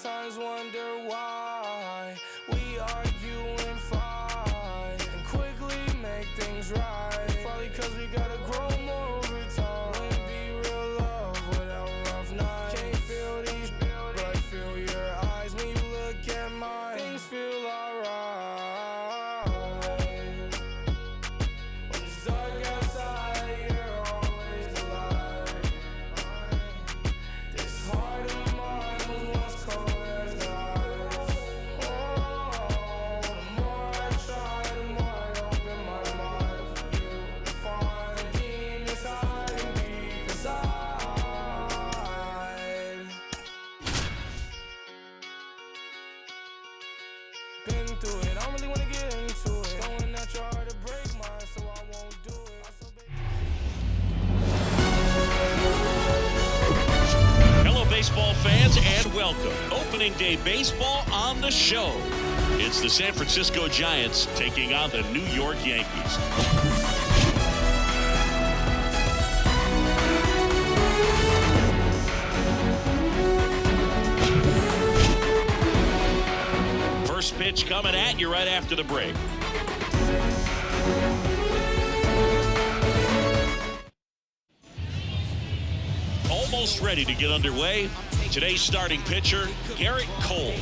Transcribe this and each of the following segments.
sometimes wonder why we argue and fight and quickly make things right. It's probably cause we gotta grow more over time. Wouldn't be real love without rough nights. Can't feel these, but I feel your eyes when you look at mine. Things feel alright. When it's dark outside, you're always the light. This heart of mine was once cold as ice. Oh, the more I try, the more I open my mind for you to find the demons hiding deep inside. Been through it, I don't really wanna get into it. Going at your heart to break mine, so I won't do it. Hello, baseball fans, and welcome. Opening day baseball on the show. It's the San Francisco Giants taking on the New York Yankees. First pitch coming at you right after the break. Almost ready to get underway. Today's starting pitcher, Gerrit Cole.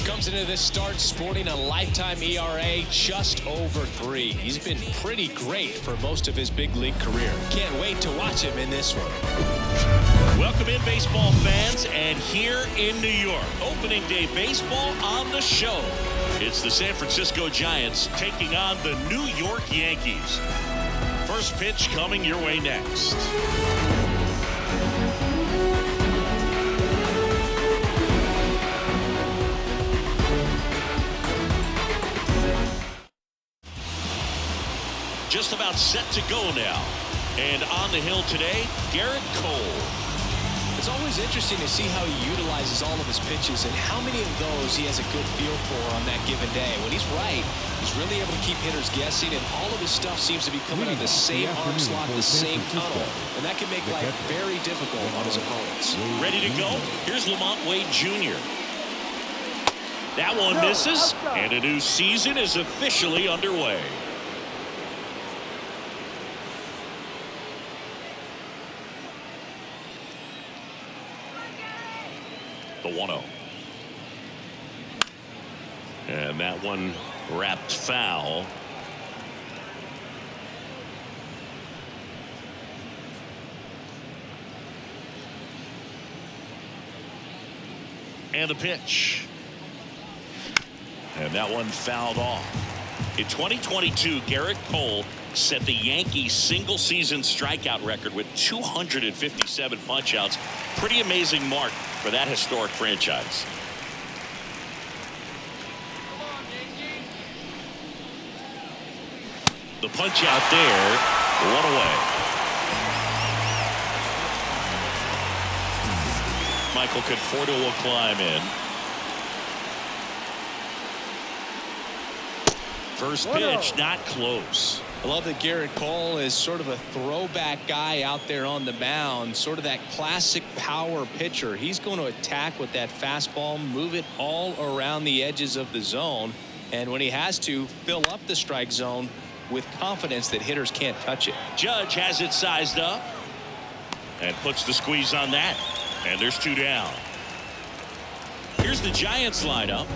Comes into this start sporting a lifetime ERA just over 3. He's been pretty great for most of his big league career. Can't wait to watch him in this one. Welcome in, baseball fans, and here in New York, opening day baseball on the show. It's the San Francisco Giants taking on the New York Yankees. First pitch coming your way next. Just about set to go now. And on the hill today, Gerrit Cole. It's always interesting to see how he utilizes all of his pitches and how many of those he has a good feel for on that given day. When he's right, he's really able to keep hitters guessing, and all of his stuff seems to be coming on the same arm slot, the same tunnel. And that can make life very difficult on his opponents. Ready to go? Here's Lamont Wade Jr. That one misses, and a new season is officially underway. The 1-0. And that one wrapped foul. And the pitch. And that one fouled off. In 2022, Gerrit Cole set the Yankees single-season strikeout record with 257 punch-outs. Pretty amazing mark for that historic franchise. The punch out there, one away. Michael Conforto will climb in. First pitch, not close. I love that Gerrit Cole is sort of a throwback guy out there on the mound, sort of that classic power pitcher. He's going to attack with that fastball, move it all around the edges of the zone, and when he has to, fill up the strike zone with confidence that hitters can't touch it. Judge has it sized up and puts the squeeze on that, and there's 2 down. Here's the Giants lineup.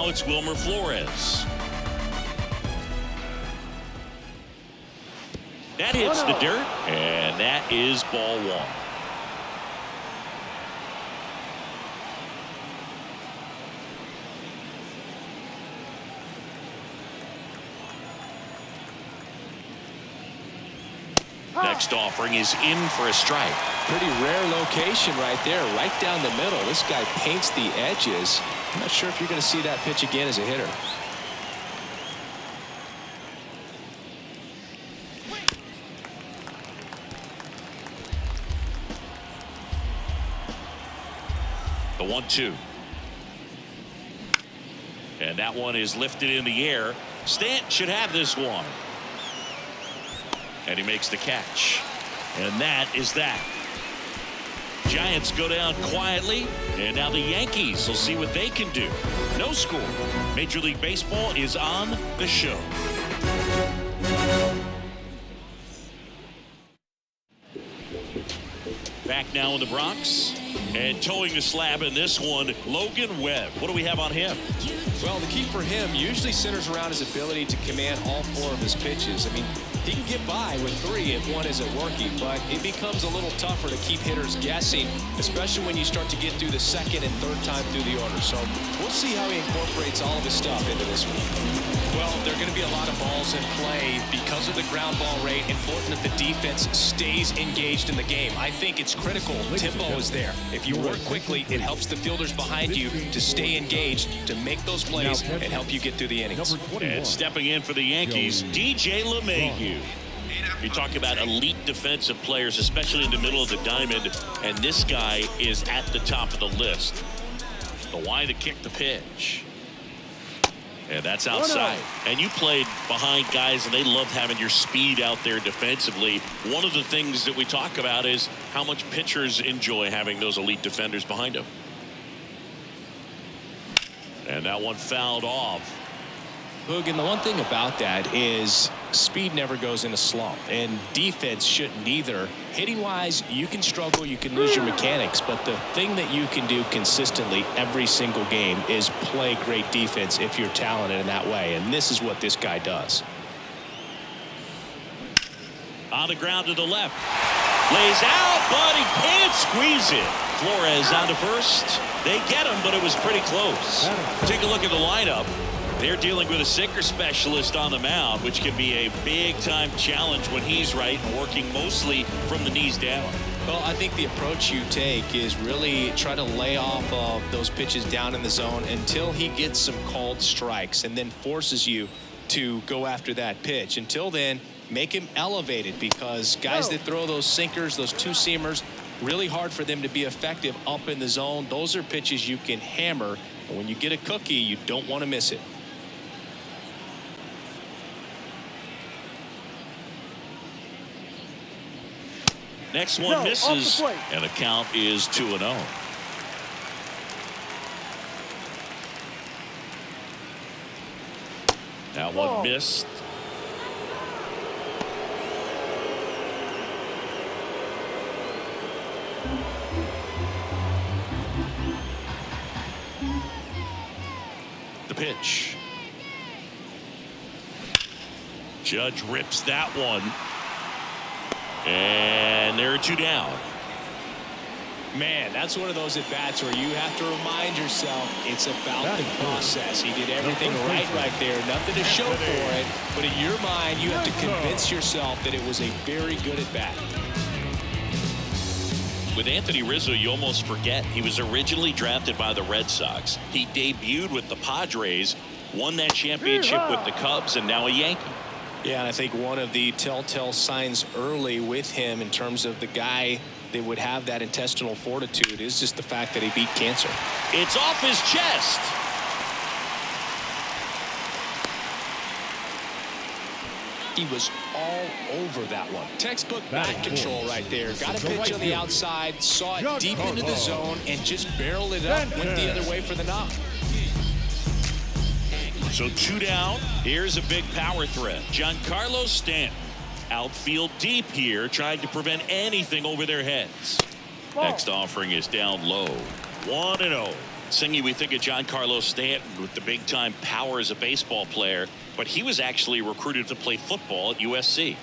It's Wilmer Flores. That hits the dirt, and that is ball 1. Next offering is in for a strike. Pretty rare location right there, right down the middle. This guy paints the edges. I'm not sure if you're going to see that pitch again as a hitter. 1-2. And that one is lifted in the air. Stanton should have this one. And he makes the catch. And that is that. Giants go down quietly, and now the Yankees will see what they can do. No score. Major League Baseball is on the show. Back now in the Bronx, and towing the slab in this one, Logan Webb. What do we have on him? Well, the key for him usually centers around his ability to command all 4 of his pitches. I mean, he can get by with 3 if one isn't working, but it becomes a little tougher to keep hitters guessing, especially when you start to get through the second and third time through the order. So we'll see how he incorporates all of his stuff into this one. Well, there are going to be a lot of balls in play because of the ground ball rate. Important that the defense stays engaged in the game. I think it's critical. Tempo is there. If you work quickly, it helps the fielders behind you to stay engaged, to make those plays, and help you get through the innings. And stepping in for the Yankees, DJ LeMahieu. You talk about elite defensive players, especially in the middle of the diamond, and this guy is at the top of the list. The why to kick the pitch. And that's outside. And you played behind guys, and they loved having your speed out there defensively. One of the things that we talk about is how much pitchers enjoy having those elite defenders behind them. And that one fouled off. Hoog, and the one thing about that is speed never goes in a slump, and defense shouldn't either. Hitting wise, you can struggle, you can lose your mechanics, but the thing that you can do consistently every single game is play great defense if you're talented in that way, and this is what this guy does. On the ground to the left, lays out, but he can't squeeze it. Flores on to first. They get him, but it was pretty close. Take a look at the lineup. They're dealing with a sinker specialist on the mound, which can be a big-time challenge when he's right and working mostly from the knees down. Well, I think the approach you take is really try to lay off of those pitches down in the zone until he gets some called strikes, and then forces you to go after that pitch. Until then, make him elevated, because guys that throw those sinkers, those two-seamers, really hard for them to be effective up in the zone. Those are pitches you can hammer, and when you get a cookie, you don't want to miss it. Next one misses, and the count is 2-0. That one missed. The pitch. Judge rips that one. And there are 2 down. Man, that's one of those at-bats where you have to remind yourself it's about the process. He did everything right there. Nothing to show for it. But in your mind, you have to convince yourself that it was a very good at-bat. With Anthony Rizzo, you almost forget he was originally drafted by the Red Sox. He debuted with the Padres, won that championship with the Cubs, and now a Yankee. Yeah, and I think one of the telltale signs early with him in terms of the guy that would have that intestinal fortitude is just the fact that he beat cancer. It's off his chest. He was all over that one. Textbook bat control right there. Got a pitch on the outside, saw it deep into the zone, and just barreled it up, went the other way for the knock. So 2 down. Here's a big power threat. Giancarlo Stanton. Outfield deep here, trying to prevent anything over their heads. Next offering is down low. 1-0. Singy, we think of Giancarlo Stanton with the big-time power as a baseball player, but he was actually recruited to play football at USC.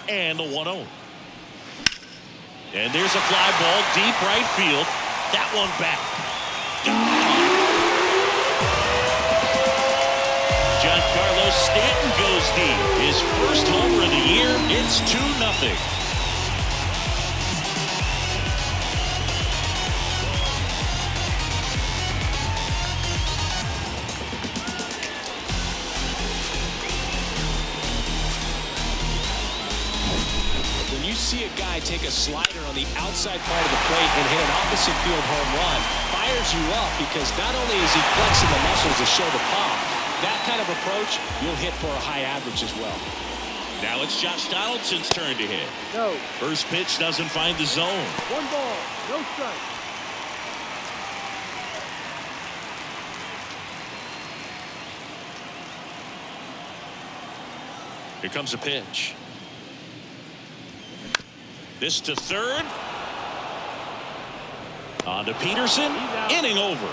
And the 1-0. And there's a fly ball deep right field. That one back. Giancarlo Stanton goes deep. His first homer of the year. It's 2-0. When you see a guy take a slider on the outside part of the plate and hit an opposite field home run. Fires you up because not only is he flexing the muscles to show the pop, that kind of approach you'll hit for a high average as well. Now it's Josh Donaldson's turn to hit. No. First pitch doesn't find the zone. 1 ball, no strike. Here comes a pitch. This to third. On to Peterson. Inning over.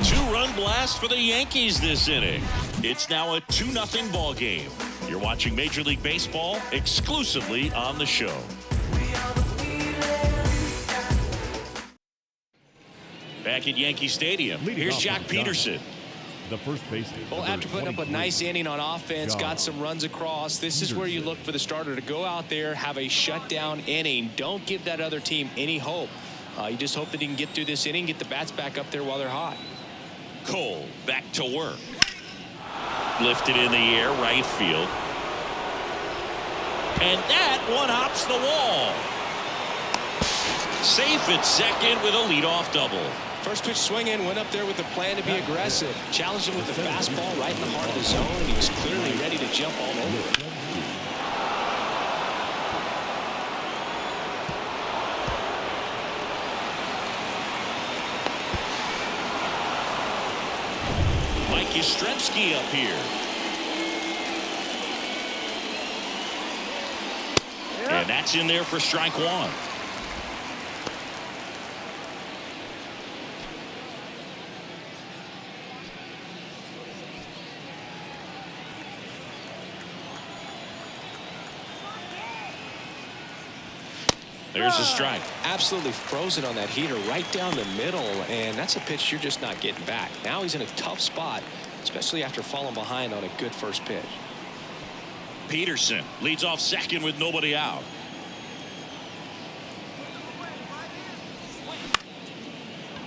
2-run blast for the Yankees this inning. It's now a 2-0 ball game. You're watching Major League Baseball exclusively on the show. Back at Yankee Stadium, here's Jack Peterson. The first baseman. Well, after putting up a nice inning on offense, got some runs across, this is where you look for the starter to go out there, have a shutdown inning. Don't give that other team any hope. You just hope that he can get through this inning, get the bats back up there while they're hot. Cole back to work. Lifted in the air, right field. And that one hops the wall. Safe at second with a leadoff double. First pitch swinging, went up there with a plan to be aggressive. Challenged him with the fastball right in the heart of the zone, and he was clearly ready to jump all over it. Mike Yastrzemski up here. And that's in there for strike one. There's a strike. Absolutely frozen on that heater right down the middle, and that's a pitch you're just not getting back. Now he's in a tough spot, especially after falling behind on a good first pitch. Peterson leads off second with nobody out.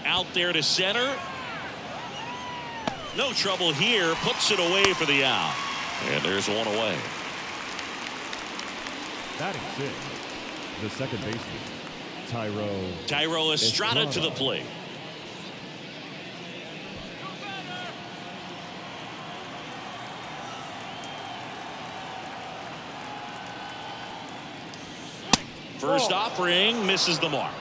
Out there to center. No trouble here. Puts it away for the out. And there's one away. Batting six, the second baseman, Tyro Estrada to the plate. First offering misses the mark.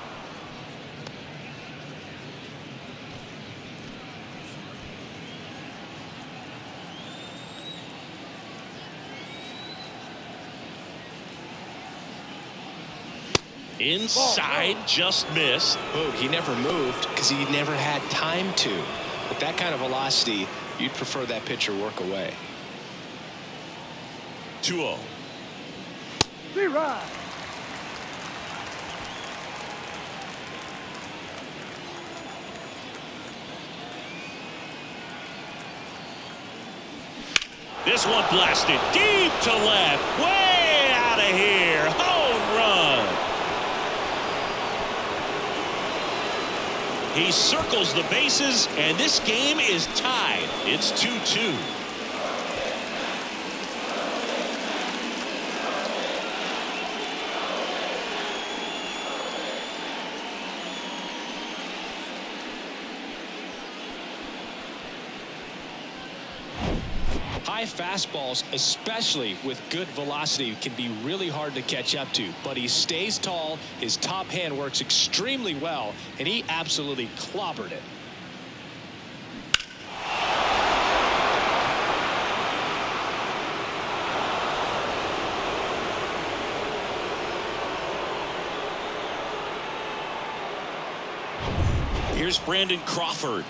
Inside, just missed. Oh, he never moved because he never had time to. With that kind of velocity, you'd prefer that pitcher work away. 2-0. Right. This one blasted deep to left. Way out of here. Home run. He circles the bases, and this game is tied. It's 2-2. High fastballs, especially with good velocity, can be really hard to catch up to, but he stays tall, his top hand works extremely well, and he absolutely clobbered it. Here's Brandon Crawford.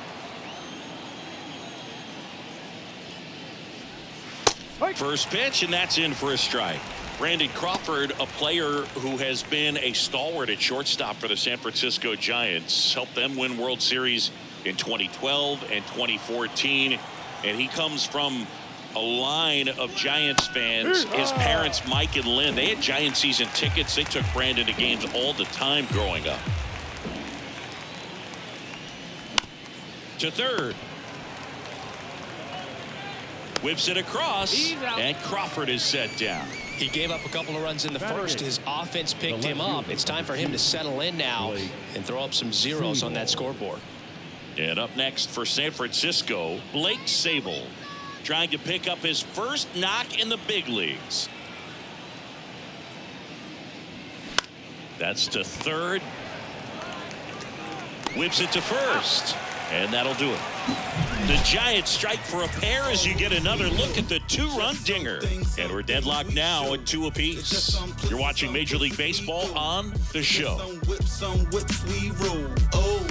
First pitch, and that's in for a strike. Brandon Crawford, a player who has been a stalwart at shortstop for the San Francisco Giants, helped them win World Series in 2012 and 2014, and he comes from a line of Giants fans. His parents, Mike and Lynn, they had Giant season tickets. They took Brandon to games all the time growing up. To third. Whips it across, and Crawford is set down. He gave up a couple of runs in the first. His offense picked him up. It's time for him to settle in now and throw up some zeros on that scoreboard. And up next for San Francisco, Blake Sabol, trying to pick up his first knock in the big leagues. That's to third. Whips it to first. And that'll do it. The Giants strike for a pair as you get another look at the two-run dinger. And we're deadlocked now at 2 apiece. You're watching Major League Baseball on The Show. Some whips we roll. Oh,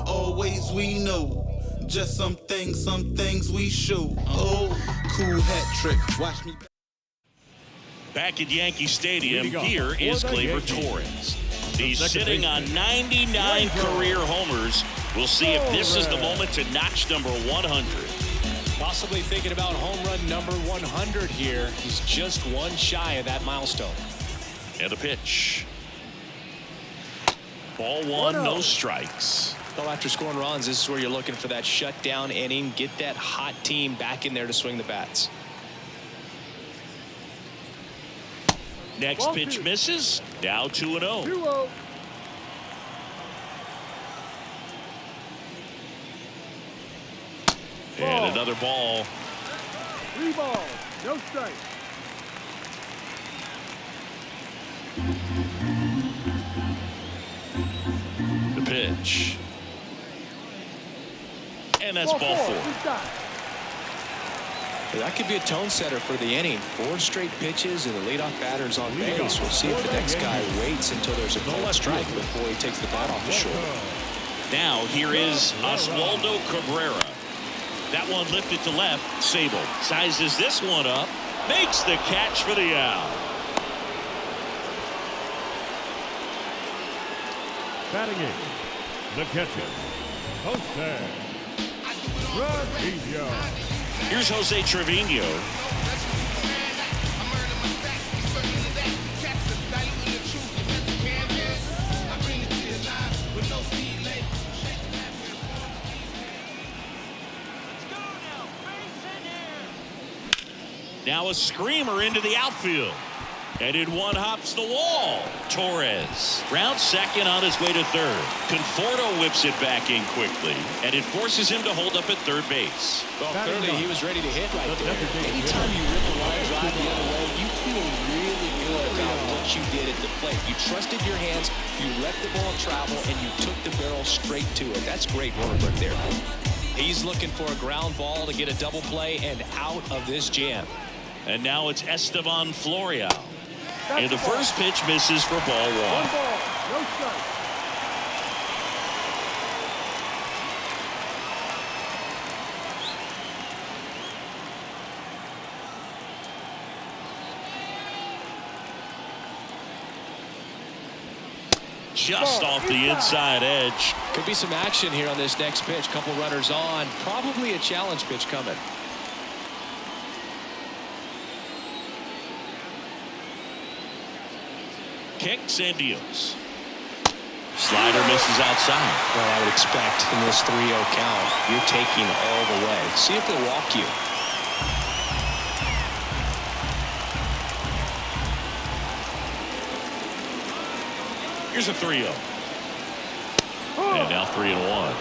always we know. Just some things we show. Oh, cool hat trick. Watch me. Back at Yankee Stadium, here is Gleyber Torres. He's sitting on 99 career homers. We'll see if this is the moment to notch number 100. Possibly thinking about home run number 100 here. He's just one shy of that milestone. And a pitch. Ball one, no strikes. Well, after scoring runs, this is where you're looking for that shutdown inning. Get that hot team back in there to swing the bats. Next pitch misses. Now 2-0. 2-0. And another ball. 3 balls, no strike. The pitch. And that's ball 4. That could be a tone setter for the inning. 4 straight pitches and the leadoff batter's on base. We'll see if the next guy waits until there's a called strike before he takes the bat off the shoulder. Now here is Oswaldo Cabrera. That one lifted to left. Sabol sizes this one up. Makes the catch for the out. Batting in, the catcher, Jose Trevino. Here's Jose Trevino. Now a screamer into the outfield. And in one hops the wall. Torres rounds second on his way to third. Conforto whips it back in quickly, and it forces him to hold up at third base. Well, clearly he was ready to hit right there. Anytime you rip a line drive the other way, you feel really good about what you did at the plate. You trusted your hands, you let the ball travel, and you took the barrel straight to it. That's great work right there. He's looking for a ground ball to get a double play and out of this jam. And now it's Esteban Florial. And the first pitch misses for ball 1. 1 ball, no strike. Just off the inside edge. Could be some action here on this next pitch. Couple runners on. Probably a challenge pitch coming. Kicks and deals. Slider misses outside. Well, I would expect in this 3-0 count, you're taking all the way. See if he'll walk you. Here's a 3-0. And now 3-1.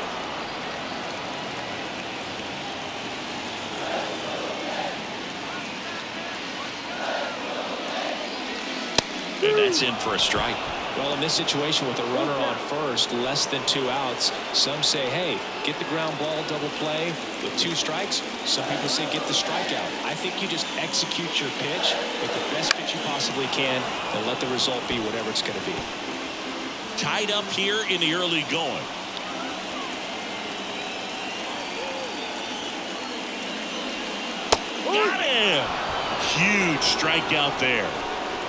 And that's in for a strike. Well, in this situation with a runner on first, less than 2 outs, some say, hey, get the ground ball double play with 2 strikes. Some people say get the strikeout. I think you just execute your pitch with the best pitch you possibly can and let the result be whatever it's going to be. Tied up here in the early going. Got him! Huge strikeout there.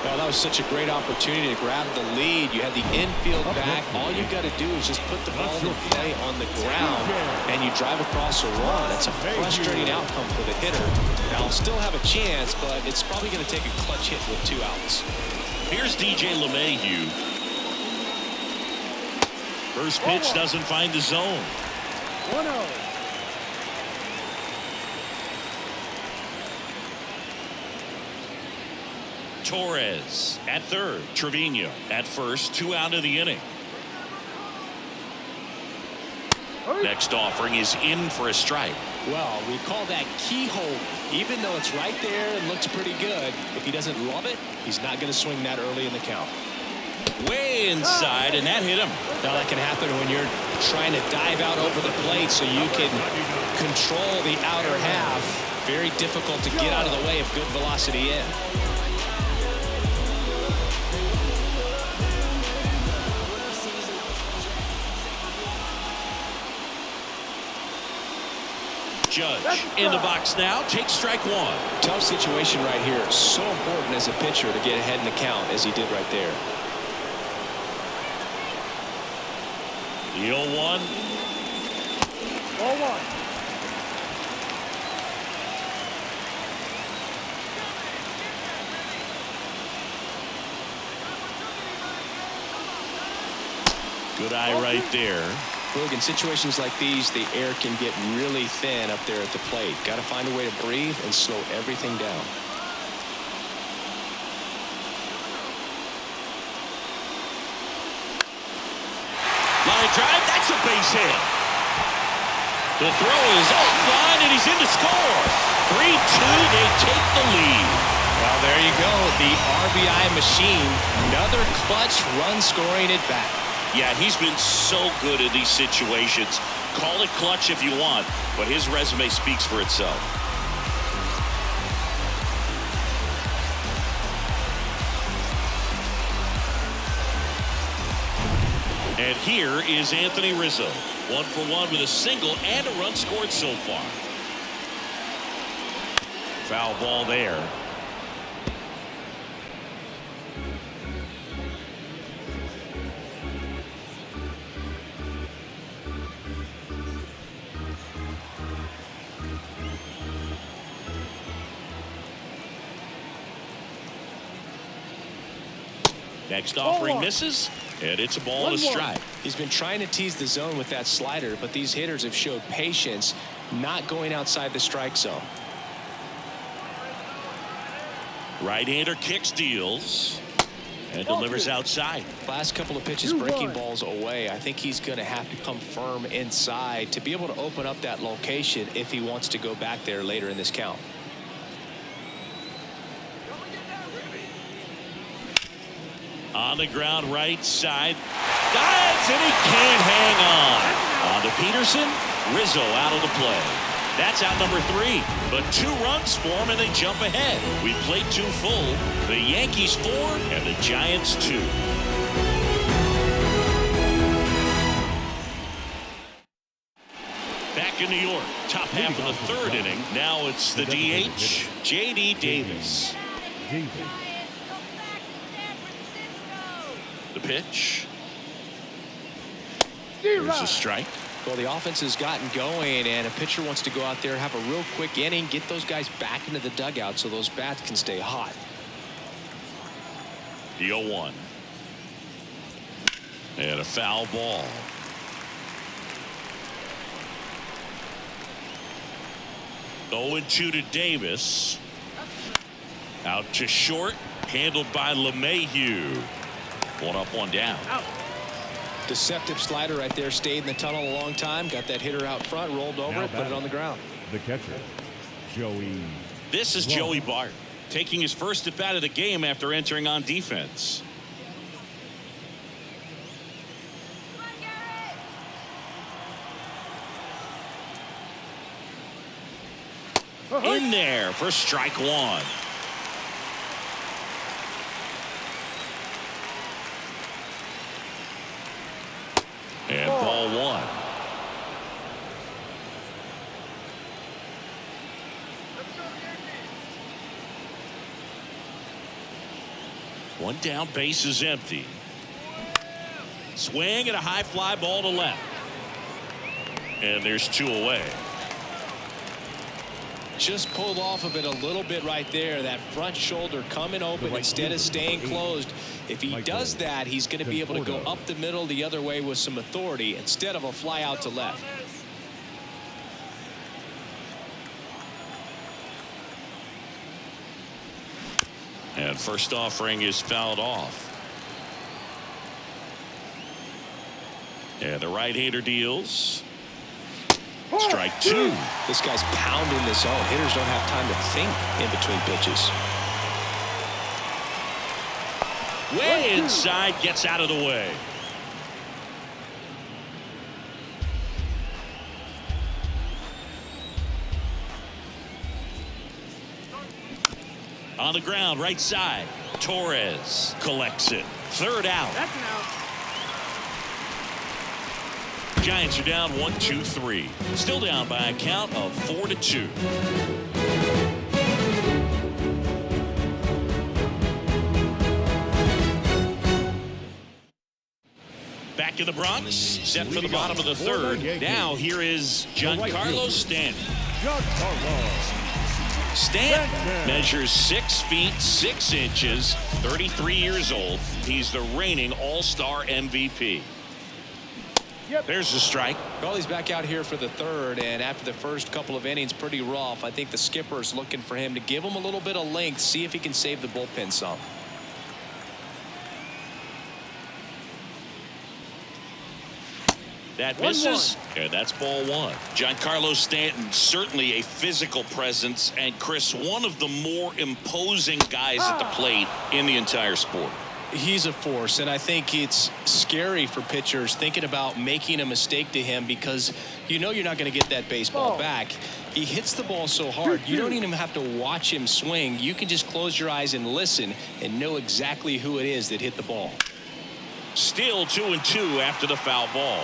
Well, that was such a great opportunity to grab the lead. You had the infield back. All you got to do is just put the ball in play on the ground, and you drive across a run. It's a frustrating outcome for the hitter. Now, he'll still have a chance, but it's probably going to take a clutch hit with 2 outs. Here's DJ LeMahieu. First pitch doesn't find the zone. 1-0. Torres at third. Trevino at first. 2 out of the inning. Next offering is in for a strike. Well, we call that keyhole. Even though it's right there and looks pretty good, if he doesn't love it, he's not going to swing that early in the count. Way inside, and that hit him. Now that can happen when you're trying to dive out over the plate so you can control the outer half. Very difficult to get out of the way of good velocity in. Judge in the box now. Takes strike 1. Tough situation right here. So important as a pitcher to get ahead in the count as he did right there. The 0-1. 0-1. Good eye right there. Look, in situations like these, the air can get really thin up there at the plate. Got to find a way to breathe and slow everything down. Line drive, that's a base hit. The throw is offline, and he's in to score. 3-2, they take the lead. Well, there you go. The RBI machine. Another clutch run scoring at bat. Yeah, he's been so good in these situations. Call it clutch if you want, but his resume speaks for itself. And here is Anthony Rizzo. 1 for 1 with a single and a run scored so far. Foul ball there. Next offering misses, and it's a ball to strike. He's been trying to tease the zone with that slider, but these hitters have showed patience, not going outside the strike zone. Right-hander kicks, deals, and delivers outside. Last couple of pitches breaking balls away. I think he's going to have to come firm inside to be able to open up that location if he wants to go back there later in this count. On the ground, right side. Dives, and he can't hang on. On to Peterson. Rizzo out of the play. That's out number 3. But 2 runs for him, and they jump ahead. We played 2 full. The Yankees 4 and the Giants 2. Back in New York. Top half of the 3rd inning. Now it's the DH, J.D. Davis. The pitch. There's a strike. Well, the offense has gotten going, and a pitcher wants to go out there, have a real quick inning, get those guys back into the dugout so those bats can stay hot. The 0-1. And a foul ball. Oh, 0-2 to Davis. Out to short. Handled by LeMahieu. 1 up, 1 down. Out. Deceptive slider right there. Stayed in the tunnel a long time. Got that hitter out front. Rolled over it. Put it on the ground. The catcher, Joey. This is Joey Bart. Taking his first at bat of the game after entering on defense. In there for strike 1. And ball 1. One down, base is empty. Swing and a high fly ball to left. And there's 2 away. Just pulled off of it a little bit right there. That front shoulder coming open instead of staying closed. If he does that, he's going to be able to go up the middle the other way with some authority instead of a fly out to left. And first offering is fouled off. And the right-hander deals. Strike two. This guy's pounding the zone. Hitters don't have time to think in between pitches. Way inside, gets out of the way. On the ground, right side. Torres collects it. Third out. That's an out. Giants are down 1-2-3. Still down by a count of 4-2. Back in the Bronx, set for the bottom of the third. Now here is Giancarlo Stanton. Stanton measures 6 feet 6 inches, 33 years old. He's the reigning All-Star MVP. There's the strike. Well, he's back out here for the third, and after the first couple of innings, pretty rough. I think the skipper's looking for him to give him a little bit of length, see if he can save the bullpen some. That misses, and that's ball one. Giancarlo Stanton, certainly a physical presence, and Chris, one of the more imposing guys at the plate in the entire sport. He's a force, and I think it's scary for pitchers thinking about making a mistake to him because you know you're not going to get that baseball back. He hits the ball so hard, you don't even have to watch him swing. You can just close your eyes and listen and know exactly who it is that hit the ball. Still 2-2 after the foul ball.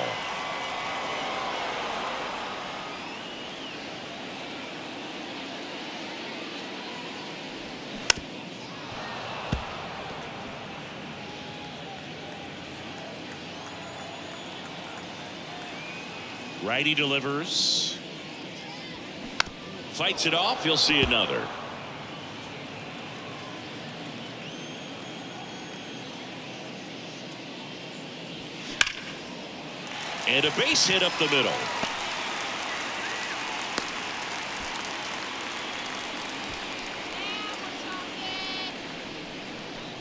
Righty delivers. Fights it off. He'll see another. And a base hit up the middle.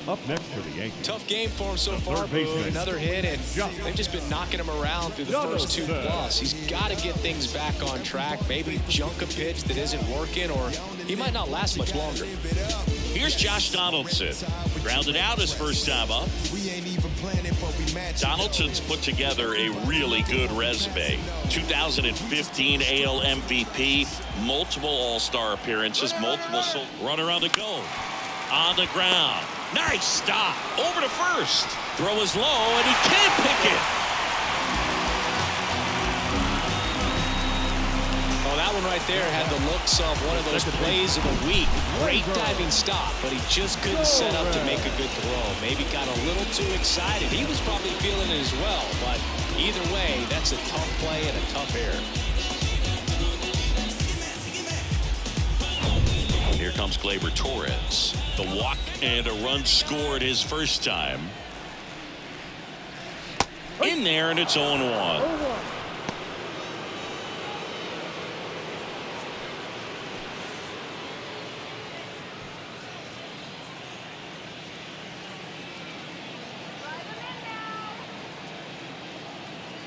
Up next for the Yankees. Tough game for him so far. Another hit, and they've just been knocking him around through the first 2+. He's got to get things back on track. Maybe junk a pitch that isn't working, or he might not last much longer. Here's Josh Donaldson. Grounded out his first time up. Donaldson's put together a really good resume. 2015 AL MVP, multiple All-Star appearances, multiple runner on the go. On the ground. Nice stop. Over to first. Throw is low, and he can't pick it. Oh, that one right there had the looks of one of those plays of the week. Great diving stop, but he just couldn't set up to make a good throw. Maybe got a little too excited. He was probably feeling it as well, but either way, that's a tough play and a tough error. Here comes Gleyber Torres. The walk and a run scored his first time. In there, and it's 0-1.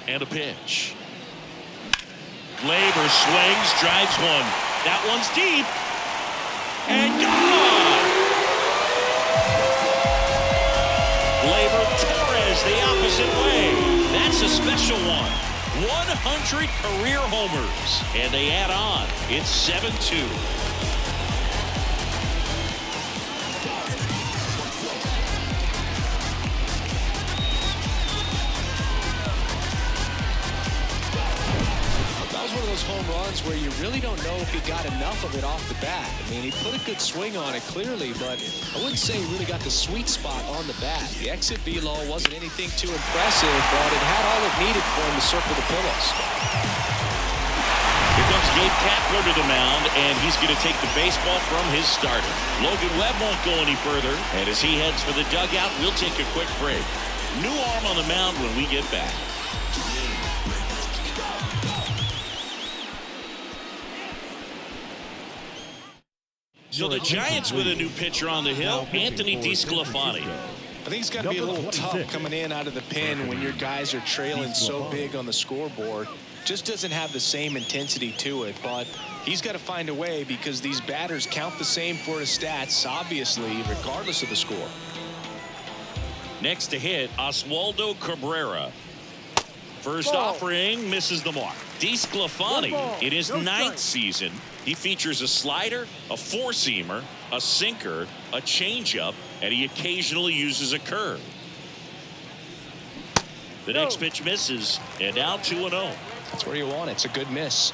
And a pitch. Gleyber swings, drives one. That one's deep. And gone! Gleyber Torres the opposite way. That's a special one. 100 career homers. And they add on. It's 7-2. Home runs where you really don't know if he got enough of it off the bat. I mean, he put a good swing on it clearly, but I wouldn't say he really got the sweet spot on the bat. The exit velo wasn't anything too impressive, but it had all it needed for him to circle the pillows. Here comes Gabe Kapler to the mound, and he's going to take the baseball from his starter. Logan Webb won't go any further, and as he heads for the dugout, we'll take a quick break. New arm on the mound when we get back. So the Giants with a new pitcher on the hill, Anthony DeSclafani. I think it's got to be a little tough coming in out of the pen when your guys are trailing so big on the scoreboard. Just doesn't have the same intensity to it, but he's got to find a way because these batters count the same for his stats, obviously, regardless of the score. Next to hit, Oswaldo Cabrera. First offering misses the mark. DeSclafani, in his 9th season, he features a slider, a four-seamer, a sinker, a changeup, and he occasionally uses a curve. The next pitch misses, and now 2-0. That's where you want it. It's a good miss.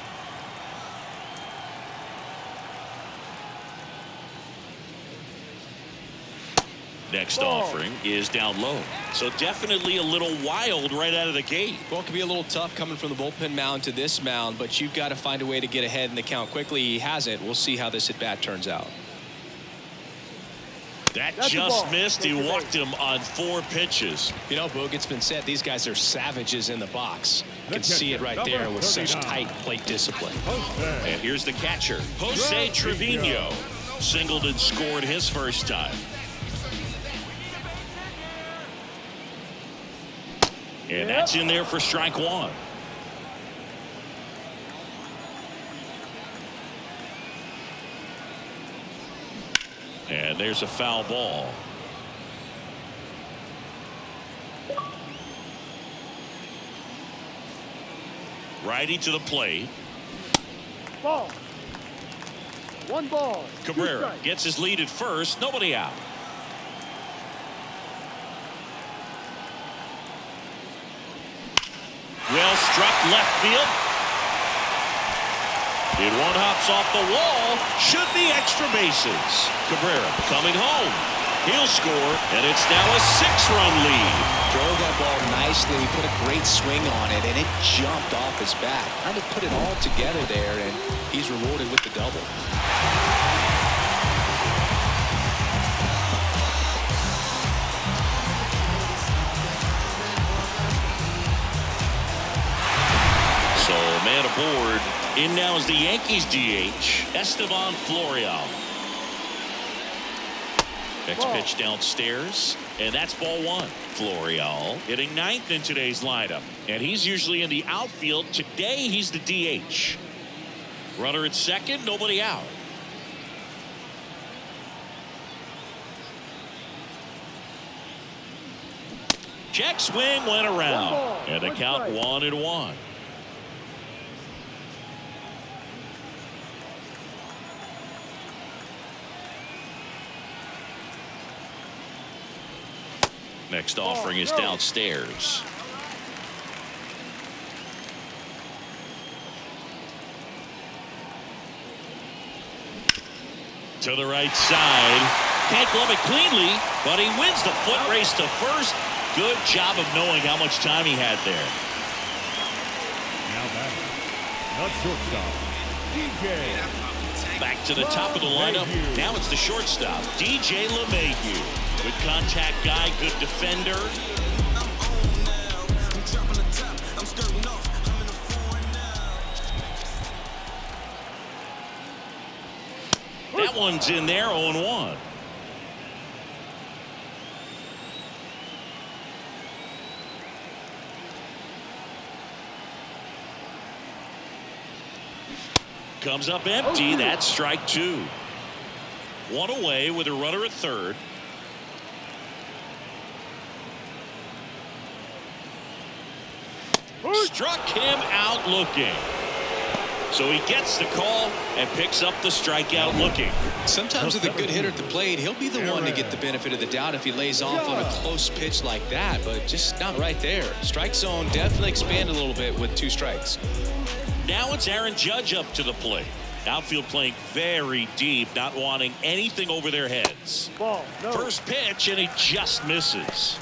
Next offering is down low. So definitely a little wild right out of the gate. Well, it could be a little tough coming from the bullpen mound to this mound, but you've got to find a way to get ahead in the count quickly. He hasn't. We'll see how this at-bat turns out. That's just missed. He walked him on 4 pitches. You know, Boog, it's been said these guys are savages in the box. You can see it right there with such tight plate discipline. And here's the catcher, Jose Trevino. Singled and scored his first time. And that's in there for strike 1. And there's a foul ball. Righty to the plate. Ball. 1 ball. Cabrera gets his lead at first. Nobody out. Well struck left field. It one hops off the wall. Should be extra bases. Cabrera coming home. He'll score, and it's now a 6-run lead. Drove that ball nicely, put a great swing on it, and it jumped off his bat. Trying to put it all together there, and he's rewarded with the double. So man aboard. In now is the Yankees DH, Esteban Florial. Next pitch downstairs, and that's ball 1. Florial hitting 9th in today's lineup, and he's usually in the outfield. Today he's the DH. Runner at second, nobody out. Check swing went around, and the count 1-1. Next offering is downstairs. To the right side. Can't glove it cleanly, but he wins the foot race to first. Good job of knowing how much time he had there. Now batting, the shortstop, DJ. Back to the top of the lineup. Now it's the shortstop, DJ LeMahieu. Good contact guy, good defender. That one's in there, 0-1. Comes up empty. That's strike 2. 1 away with a runner at third. Struck him out looking. So he gets the call and picks up the strikeout looking. Sometimes with a good hitter at the plate, he'll be the one to get the benefit of the doubt if he lays off on a close pitch like that, but just not right there. Strike zone definitely expanded a little bit with 2 strikes. Now it's Aaron Judge up to the plate. Outfield playing very deep, not wanting anything over their heads. Ball, no. First pitch, and he just misses.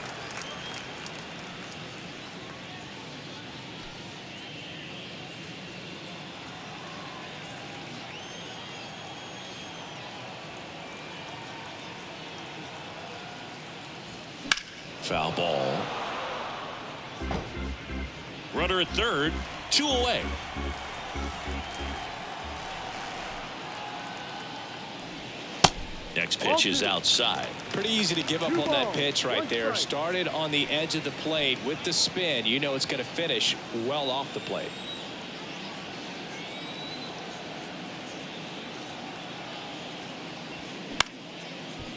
Foul ball. Runner at third, 2 away. Next pitch is outside. Pretty easy to give up on that pitch right there. Started on the edge of the plate with the spin. You know it's going to finish well off the plate.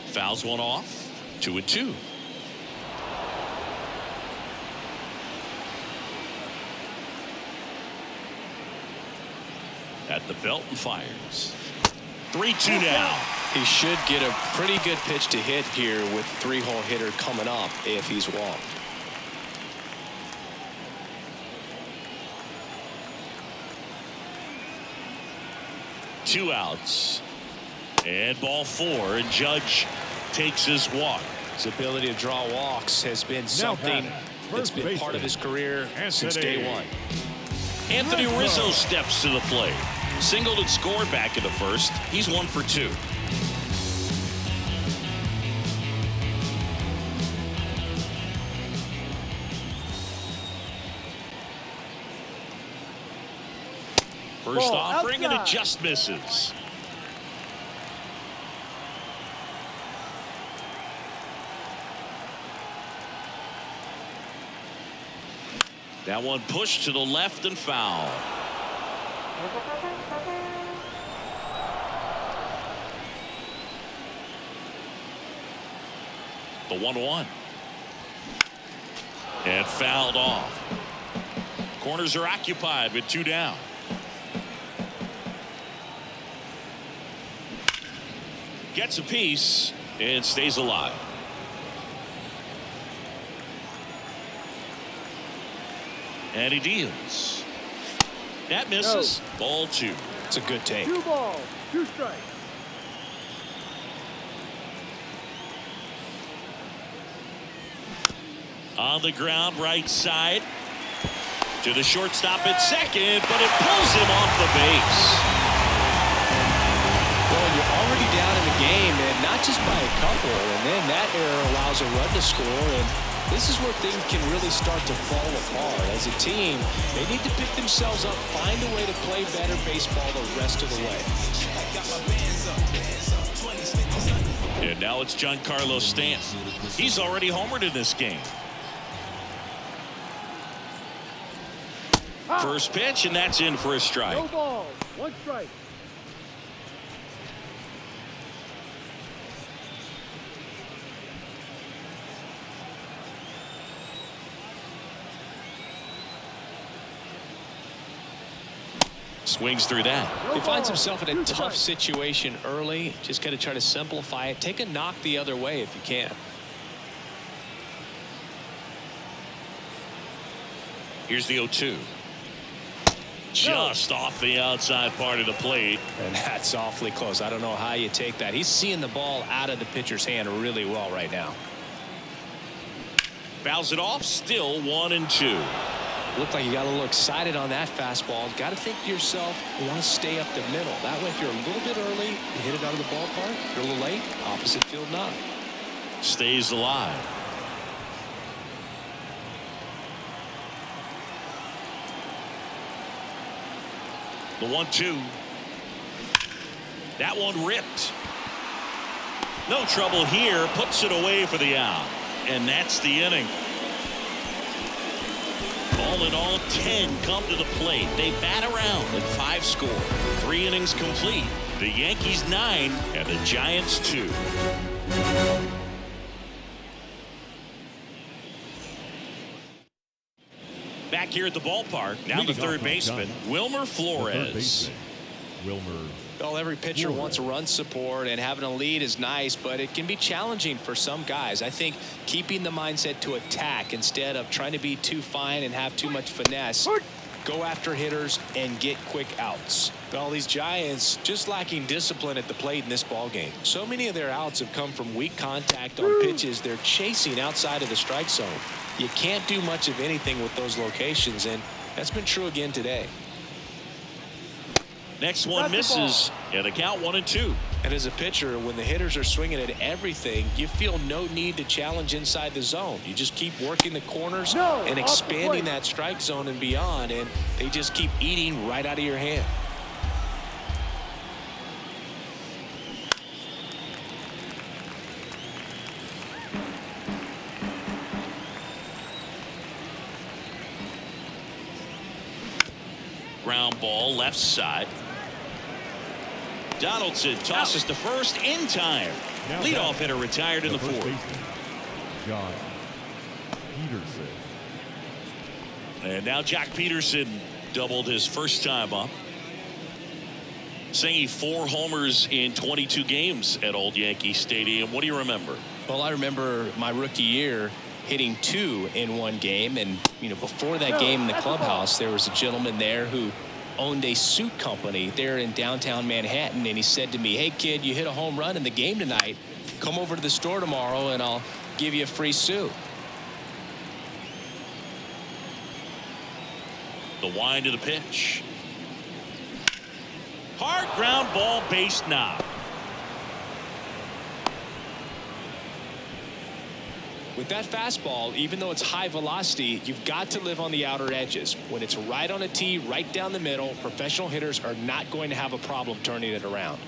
Fouls one off. 2-2. At the belt and fires. 3-2 now. He should get a pretty good pitch to hit here with three-hole hitter coming up if he's walked. Two outs. And ball four, and Judge takes his walk. His ability to draw walks has been something that's been part of his career since day one. Anthony Rizzo steps to the plate. Singled and scored back in the first. He's 1 for 2. First offering and it just misses. That one pushed to the left and foul. The 1-1. And fouled off. Corners are occupied with 2 down. Gets a piece and stays alive. And he deals. That misses. Ball 2. It's a good take. 2 balls, 2 strikes. On the ground, right side. To the shortstop at second, but it pulls him off the base. Well, you're already down in the game, and not just by a couple, and then that error allows a run to score, and this is where things can really start to fall apart. As a team, they need to pick themselves up, find a way to play better baseball the rest of the way. And now it's Giancarlo Stanton. He's already homered in this game. First pitch, and that's in for a strike. No balls, 1 strike. Swings through that. He finds himself in a tough situation early. Just got to try to simplify it. Take a knock the other way if you can. Here's the 0-2. Just off the outside part of the plate. And that's awfully close. I don't know how you take that. He's seeing the ball out of the pitcher's hand really well right now. Fouls it off. Still 1-2. Looked like you got a little excited on that fastball. Got to think to yourself, you want to stay up the middle. That way, if you're a little bit early, you hit it out of the ballpark. If you're a little late, opposite field nod. Stays alive. The 1-2. That one ripped. No trouble here. Puts it away for the out. And that's the inning. All in all, 10 come to the plate. They bat around and 5 score. 3 innings complete. The Yankees 9 and the Giants 2. Back here at the ballpark, now the third baseman, Wilmer Flores. Well, every pitcher wants run support, and having a lead is nice, but it can be challenging for some guys. I think keeping the mindset to attack instead of trying to be too fine and have too much finesse. Go after hitters and get quick outs. Well, these Giants just lacking discipline at the plate in this ball game. So many of their outs have come from weak contact on pitches they're chasing outside of the strike zone. You can't do much of anything with those locations, and that's been true again today. Next one misses, and a count 1-2. And as a pitcher, when the hitters are swinging at everything, you feel no need to challenge inside the zone. You just keep working the corners and expanding that strike zone and beyond, and they just keep eating right out of your hand. ground ball left side. Donaldson tosses to first in time. Leadoff hitter retired in the fourth. Jock Peterson. And now Jock Peterson doubled his first time up. Singing 4 homers in 22 games at Old Yankee Stadium. What do you remember? Well, I remember my rookie year hitting 2 in one game. And, before that game in the clubhouse, there was a gentleman there who owned a suit company there in downtown Manhattan. And he said to me, "Hey, kid, you hit a home run in the game tonight. Come over to the store tomorrow and I'll give you a free suit." The wind of the pitch. Hard ground ball, base knock. With that fastball, even though it's high velocity, you've got to live on the outer edges. When it's right on a tee, right down the middle, professional hitters are not going to have a problem turning it around.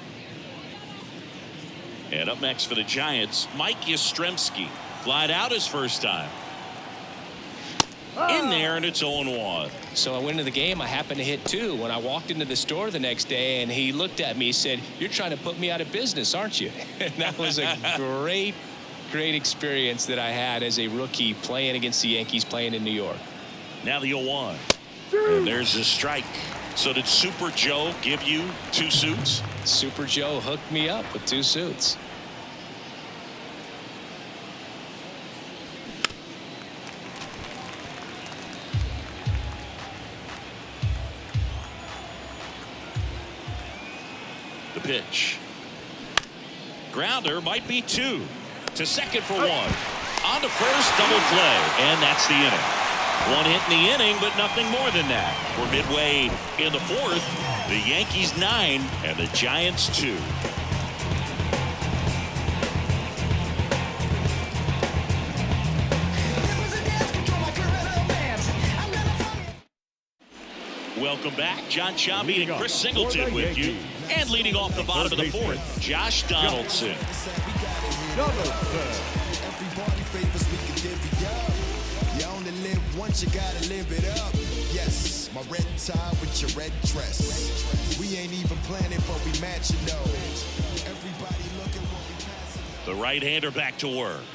And up next for the Giants, Mike Yastrzemski. Flied out his first time. In there, and it's 0-1. So I went into the game. I happened to hit 2. When I walked into the store the next day, and he looked at me, he said, "You're trying to put me out of business, aren't you?" And that was a great experience that I had as a rookie playing against the Yankees, playing in New York. Now the 0-1. And there's a strike. So did Super Joe give you 2 suits? Super Joe hooked me up with 2 suits. The pitch. Grounder might be 2. To second for 1. On to first, double play. And that's the inning. 1 hit in the inning, but nothing more than that. We're midway in the fourth. The Yankees 9 and the Giants 2. Welcome back. John Chambi and Chris Singleton with you. And leading off the bottom of the fourth, Josh Donaldson. Everybody favors we can divvy up. You only live once, you gotta live it up. Yes, my red tie with your red dress. We ain't even planning, but we matching though. Everybody looking what we passing. The right-hander back to work.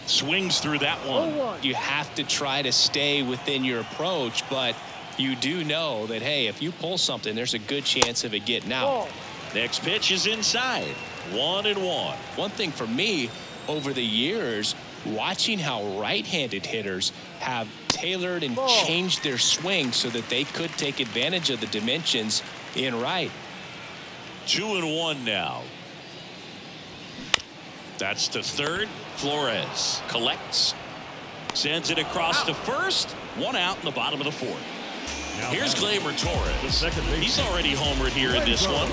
Swings through that one. You have to try to stay within your approach, but you do know that, hey, if you pull something, there's a good chance of it getting out. Next pitch is inside. 1-1. One thing for me over the years, watching how right-handed hitters have tailored and changed their swing so that they could take advantage of the dimensions in right. 2-1 now. That's to third. Flores collects, sends it across to first. 1 out in the bottom of the fourth. Here's Gleyber Torres. He's already homered here in this one.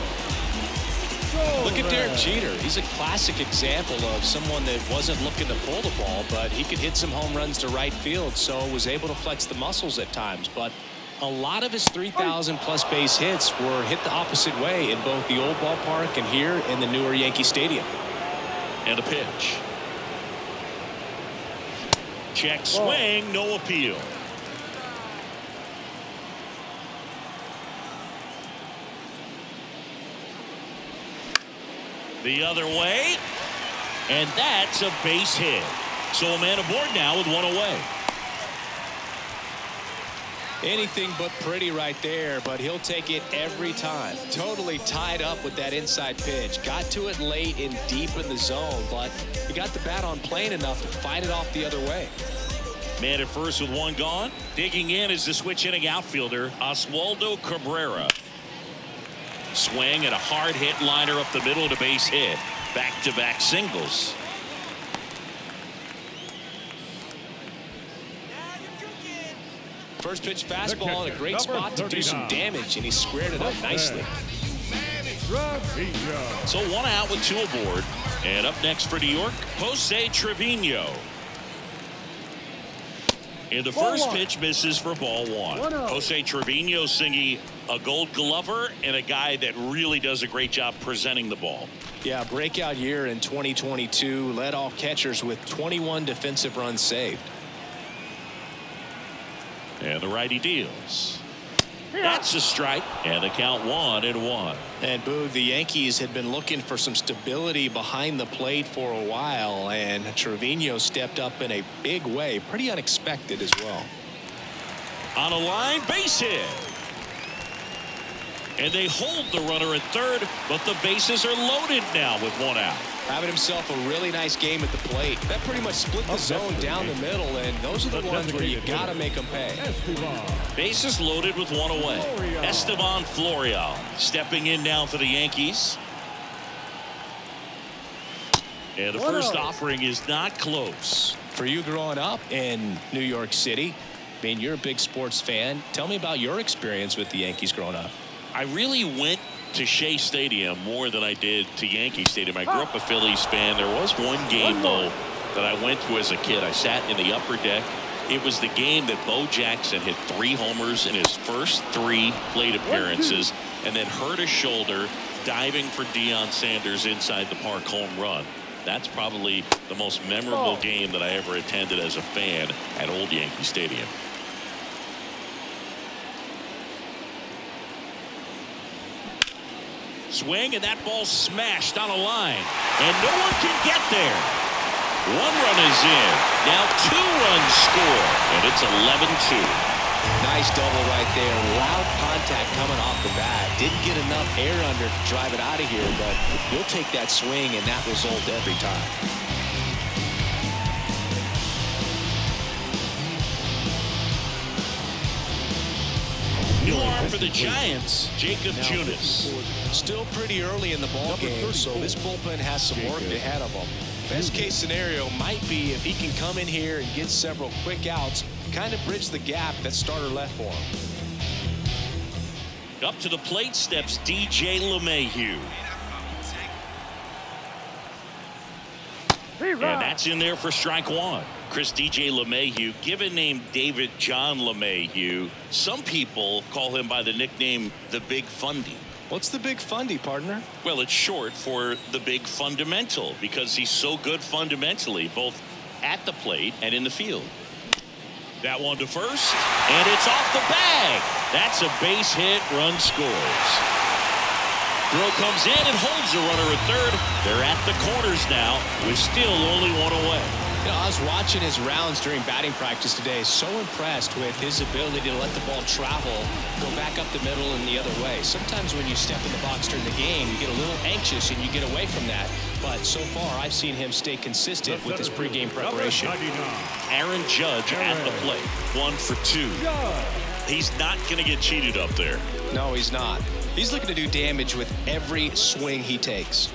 Look at Derek Jeter. He's a classic example of someone that wasn't looking to pull the ball, but he could hit some home runs to right field, so was able to flex the muscles at times. But a lot of his 3,000-plus base hits were hit the opposite way in both the old ballpark and here in the newer Yankee Stadium. And a pitch. Check swing, no appeal. The other way, and that's a base hit. So a man aboard now with 1 away. Anything but pretty right there, but he'll take it every time. Totally tied up with that inside pitch. Got to it late and deep in the zone, but he got the bat on plane enough to fight it off the other way. Man at first with 1 gone. Digging in is the switch hitting outfielder, Oswaldo Cabrera. Swing and a hard hit liner up the middle to base hit. Back-to-back singles. First pitch fastball in a great spot to do some damage, and he squared it up nicely. So 1 out with 2 aboard. And up next for New York, Jose Trevino. And the first pitch misses for ball 1. Jose Trevino singing a Gold Glover and a guy that really does a great job presenting the ball. Yeah, breakout year in 2022. Led all catchers with 21 defensive runs saved. And the righty deals. That's a strike, and the count 1-1. And Boog, the Yankees had been looking for some stability behind the plate for a while, and Trevino stepped up in a big way, pretty unexpected as well. On a line, base hit. And they hold the runner at third, but the bases are loaded now with one out. Having himself a really nice game at the plate. That pretty much split the zone down the middle, and those are the ones where you got to make them pay. Bases loaded with one away. Esteban Florial stepping in now for the Yankees. And the first offering is not close. For you growing up in New York City, I mean, you're a big sports fan. Tell me about your experience with the Yankees growing up. I really went to Shea Stadium more than I did to Yankee Stadium. I grew up a Phillies fan. There was one game, though, that I went to as a kid. I sat in the upper deck. It was the game that Bo Jackson hit 3 homers in his first 3 plate appearances and then hurt his shoulder diving for Deion Sanders inside the park home run. That's probably the most memorable game that I ever attended as a fan at Old Yankee Stadium. Swing, and that ball smashed on a line, and no one can get there. 1 run is in. Now 2 runs score, and it's 11-2. Nice double right there. Loud contact coming off the bat. Didn't get enough air under to drive it out of here, but you'll take that swing and that result every time. New arm for the Giants, Jacob Junis. Still pretty early in the ball game, so this bullpen has some work ahead of them. Best case scenario might be if he can come in here and get several quick outs, kind of bridge the gap that starter left for him. Up to the plate steps DJ LeMahieu. And that's in there for strike 1. Chris DJ LeMahieu, given name David John LeMahieu. Some people call him by the nickname the Big Fundy. What's the Big Fundy, partner? Well, it's short for the Big Fundamental because he's so good fundamentally, both at the plate and in the field. That one to first, and it's off the bag. That's a base hit, run scores. Throw comes in and holds the runner at third. They're at the corners now with still only 1 away. You know, I was watching his rounds during batting practice today. So impressed with his ability to let the ball travel, go back up the middle and the other way. Sometimes when you step in the box during the game, you get a little anxious and you get away from that. But so far, I've seen him stay consistent with his pregame preparation. Aaron Judge at the plate. 1 for 2. He's not going to get cheated up there. No, he's not. He's looking to do damage with every swing he takes.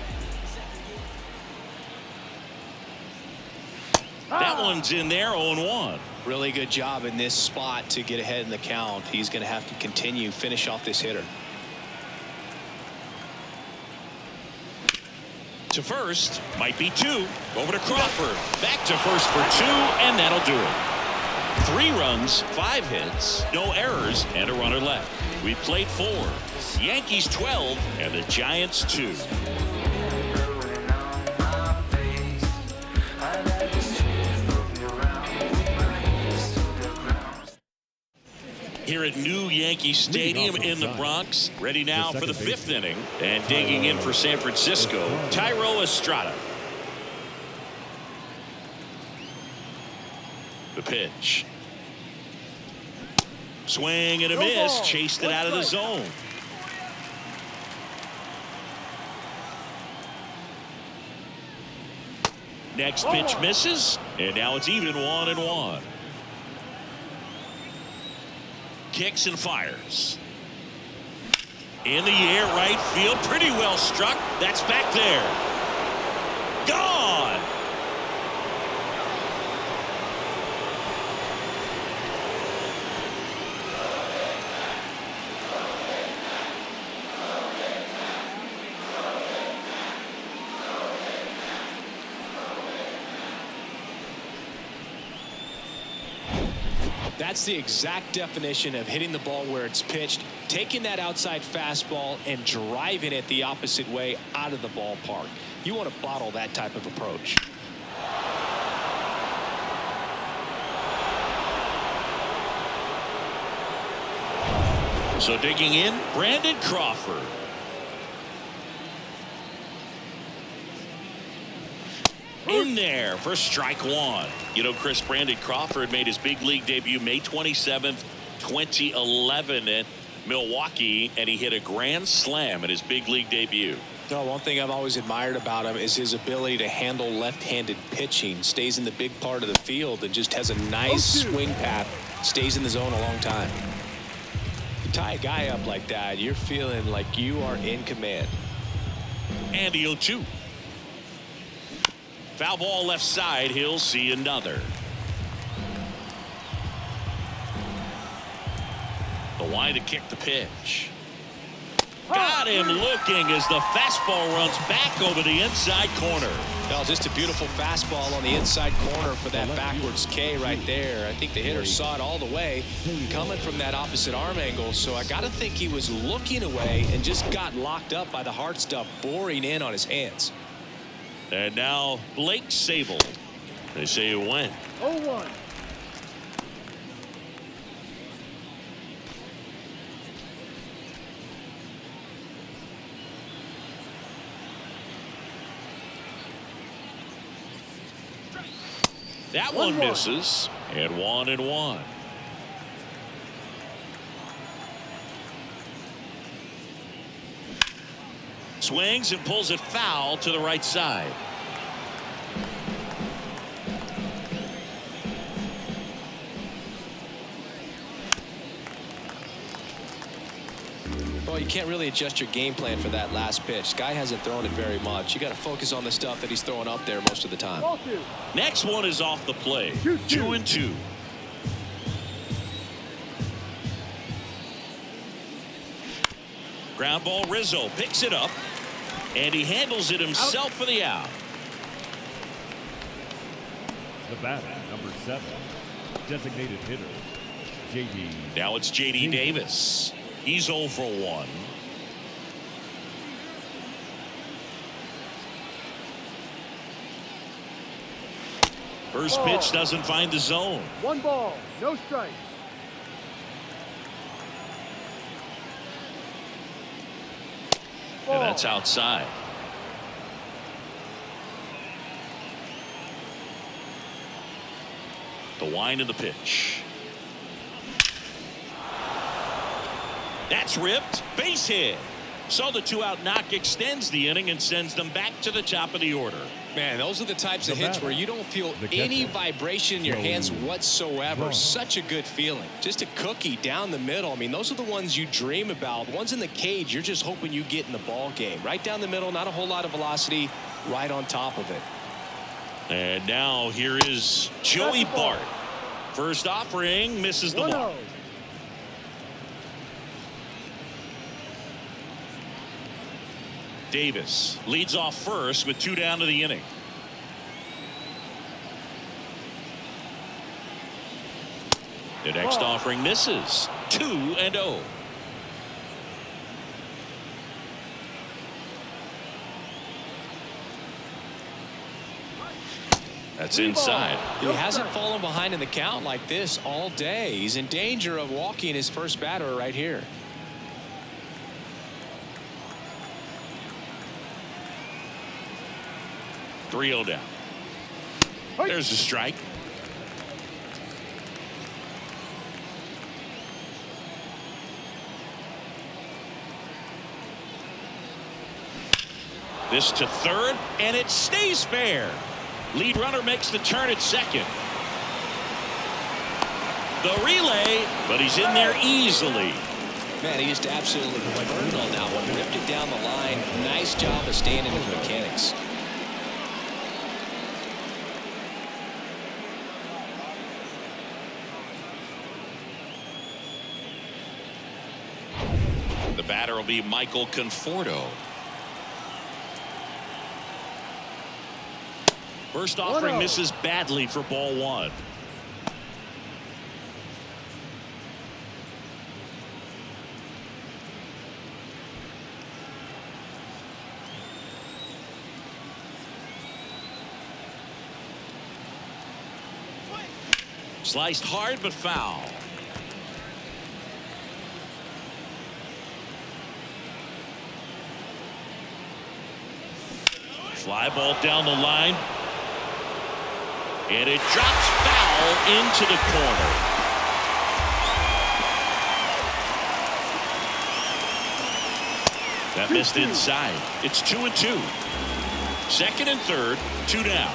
That one's in there, 0-1. Really good job in this spot to get ahead in the count. He's going to have to finish off this hitter. To first, might be 2. Over to Crawford. Back to first for 2, and that'll do it. 3 runs, 5 hits, no errors, and a runner left. We played 4. Yankees 12, and the Giants 2. Here at new Yankee Stadium in the Bronx, ready now for the 5th inning, and digging in for San Francisco, Thairo Estrada. The pitch. Swing and a miss, chased it out of the zone. Next pitch misses, and now it's even 1-1. Kicks and fires. In the air, right field, pretty well struck. That's back there. Gone. That's the exact definition of hitting the ball where it's pitched, taking that outside fastball and driving it the opposite way out of the ballpark. You want to bottle that type of approach. So digging in, Brandon Crawford. In there for strike one. You know, Chris, Brandon Crawford made his big league debut May 27th, 2011 at Milwaukee, and he hit a grand slam at his big league debut. No, one thing I've always admired about him is his ability to handle left-handed pitching. Stays in the big part of the field and just has a nice swing path. Stays in the zone a long time. You tie a guy up like that, you're feeling like you are in command. And the 0-2. Foul ball left side. He'll see another. The line to kick the pitch. Got him looking as the fastball runs back over the inside corner. Well, just a beautiful fastball on the inside corner for that backwards K right there. I think the hitter saw it all the way coming from that opposite arm angle. So I got to think he was looking away and just got locked up by the hard stuff boring in on his hands. And now Blake Sable. They say it went. 0-1. That one misses. And 1-1. Swings and pulls it foul to the right side. Well, you can't really adjust your game plan for that last pitch. Guy hasn't thrown it very much. You got to focus on the stuff that he's throwing up there most of the time. Next one is off the plate. 2-2. Ground ball. Rizzo picks it up, and he handles it himself for the out. The batter, number 7, designated hitter, J.D. Now it's J.D. Davis. He's 0 for 1. First pitch doesn't find the zone. 1 ball, no strikes. And that's outside. The wind of the pitch. That's ripped. Base hit. So the 2-out knock extends the inning and sends them back to the top of the order. Man, those are the types of hits where you don't feel any vibration in your hands whatsoever. Such a good feeling. Just a cookie down the middle. I mean, those are the ones you dream about. Ones in the cage, you're just hoping you get in the ball game. Right down the middle, not a whole lot of velocity, right on top of it. And now here is Joey Bart. First offering, misses the mark. Davis leads off first with 2 down to the inning. The next offering misses. 2-0. That's inside. He hasn't fallen behind in the count like this all day. He's in danger of walking his first batter right here. Three-0 down. There's a strike. This to third, and it stays fair. Lead runner makes the turn at second. The relay, but he's in there easily. Man, he just absolutely burned on that one. Ripped it down the line. Nice job of staying in his mechanics. The batter will be Michael Conforto. First offering misses badly for ball 1. Sliced hard but foul. Fly ball down the line. And it drops foul into the corner. That missed inside. It's 2-2. Second and third, 2 down.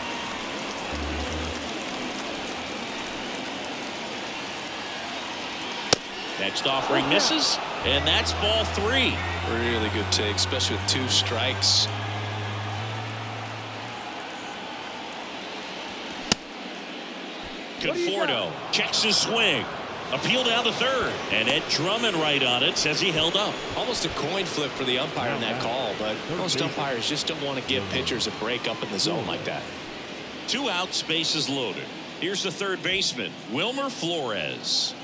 Next offering misses, and that's ball 3. Really good take, especially with 2 strikes. Conforto checks his swing. Appeal down to third, and Ed Drummond right on it, says he held up. Almost a coin flip for the umpire in that call, but most umpires just don't want to give pitchers a break up in the zone like that. 2 outs, bases loaded. Here's the third baseman, Wilmer Flores.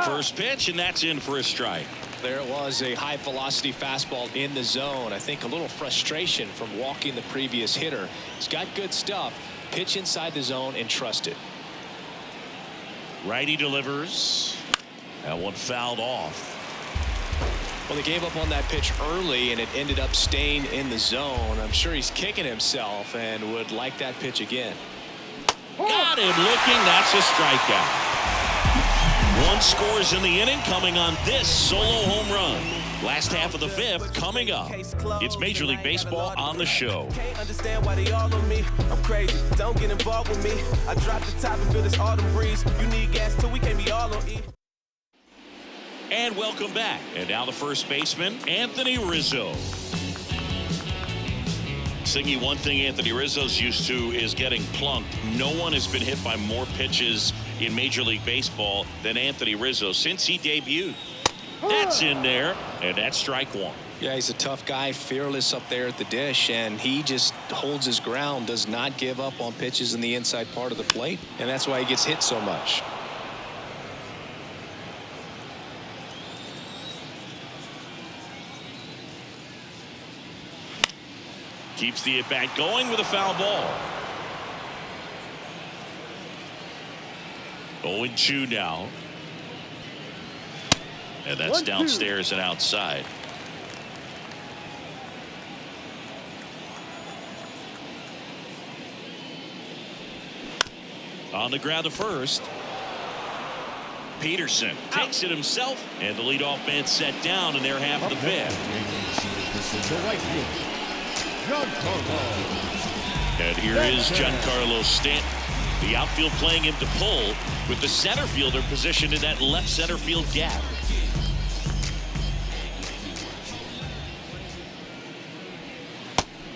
First pitch, and that's in for a strike. There it was, a high velocity fastball in the zone. I think a little frustration from walking the previous hitter. He's got good stuff. Pitch inside the zone and trust it. Righty delivers. That one fouled off. Well, they gave up on that pitch early, and it ended up staying in the zone. I'm sure he's kicking himself and would like that pitch again. Got him looking. That's a strikeout. 1 scores in the inning, coming on this solo home run. Last half of the 5th coming up. It's Major League Baseball on the show. Can't understand why they all on me. I'm crazy. Don't get involved with me. I drop the top and feel this autumn breeze. You need gas too. We can't be all on E. And welcome back. And now the first baseman, Anthony Rizzo. Singy, one thing Anthony Rizzo's used to is getting plunked. No one has been hit by more pitches in Major League Baseball than Anthony Rizzo since he debuted. That's in there, and that's strike 1. Yeah, he's a tough guy, fearless up there at the dish, and he just holds his ground, does not give up on pitches in the inside part of the plate, and that's why he gets hit so much. Keeps the at-bat going with a foul ball. 0-2 now. And that's downstairs and outside. On the ground to first. Peterson takes it himself, and the leadoff man set down in their half of the 5th. And here is Giancarlo Stanton. The outfield playing him to pull, with the center fielder positioned in that left center field gap.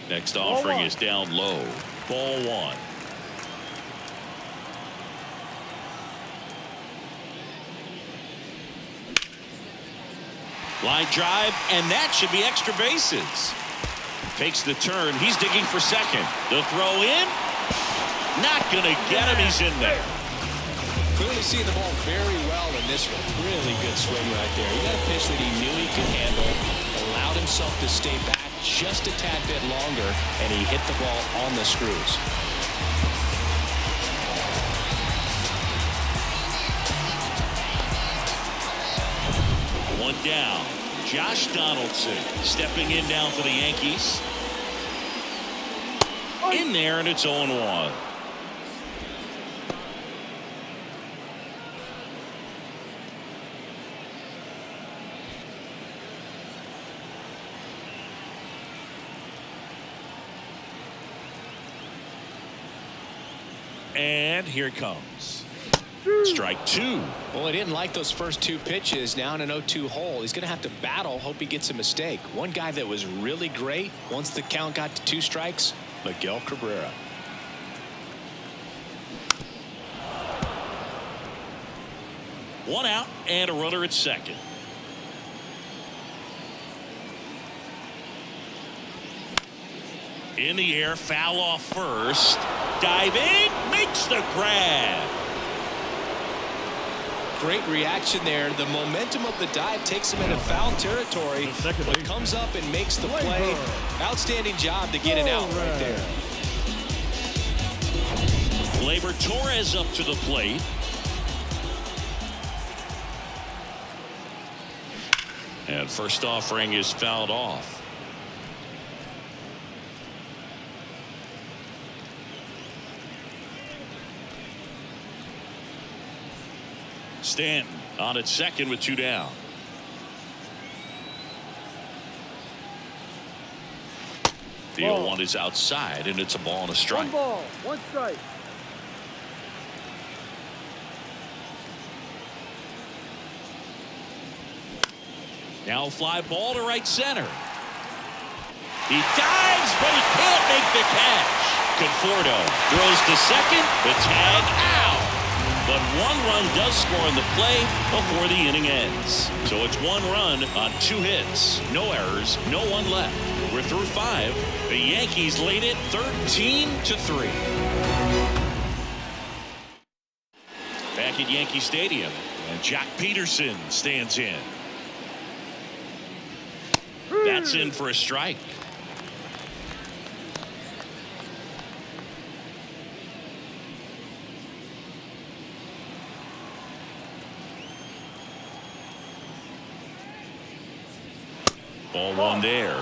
Next offering is down low. Ball 1. Line drive, and that should be extra bases. Takes the turn. He's digging for second. The throw in. Not going to get him. He's in there. Clearly seeing the ball very well in this one. Really good swing right there. He got a pitch that he knew he could handle. Allowed himself to stay back just a tad bit longer, and he hit the ball on the screws. One down. Josh Donaldson stepping in down for the Yankees. In there, and it's 0-1. And here it comes. Strike 2. Well, he didn't like those first 2 pitches. Now in an 0-2 hole, he's going to have to battle. Hope he gets a mistake. One guy that was really great once the count got to 2 strikes, Miguel Cabrera. One out and a runner at second. In the air, foul off first. Diving, makes the grab. Great reaction there. The momentum of the dive takes him into foul territory, but comes up and makes the play. Outstanding job to get it out right there. Gleyber Torres up to the plate. And first offering is fouled off. Stanton on at second with 2 down. The 0-1 is outside, and it's a ball and a strike. 1 ball, 1 strike. Now fly ball to right center. He dives, but he can't make the catch. Conforto throws to second. The tag out. But 1 run does score in the play before the inning ends. So it's 1 run on 2 hits. No errors, no one left. We're through 5. The Yankees lead it 13-3. Back at Yankee Stadium, and Jack Peterson stands in. That's in for a strike. Ball 1 there.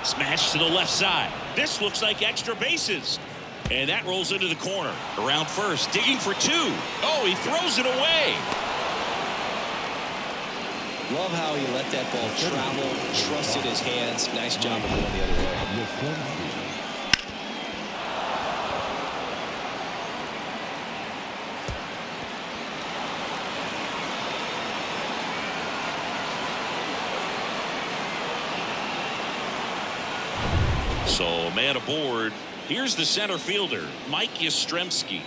Smash to the left side. This looks like extra bases. And that rolls into the corner. Around first, digging for 2. Oh, he throws it away. Love how he let that ball travel, trusted his hands. Nice job of going the other way. So, man aboard. Here's the center fielder, Mike Yastrzemski.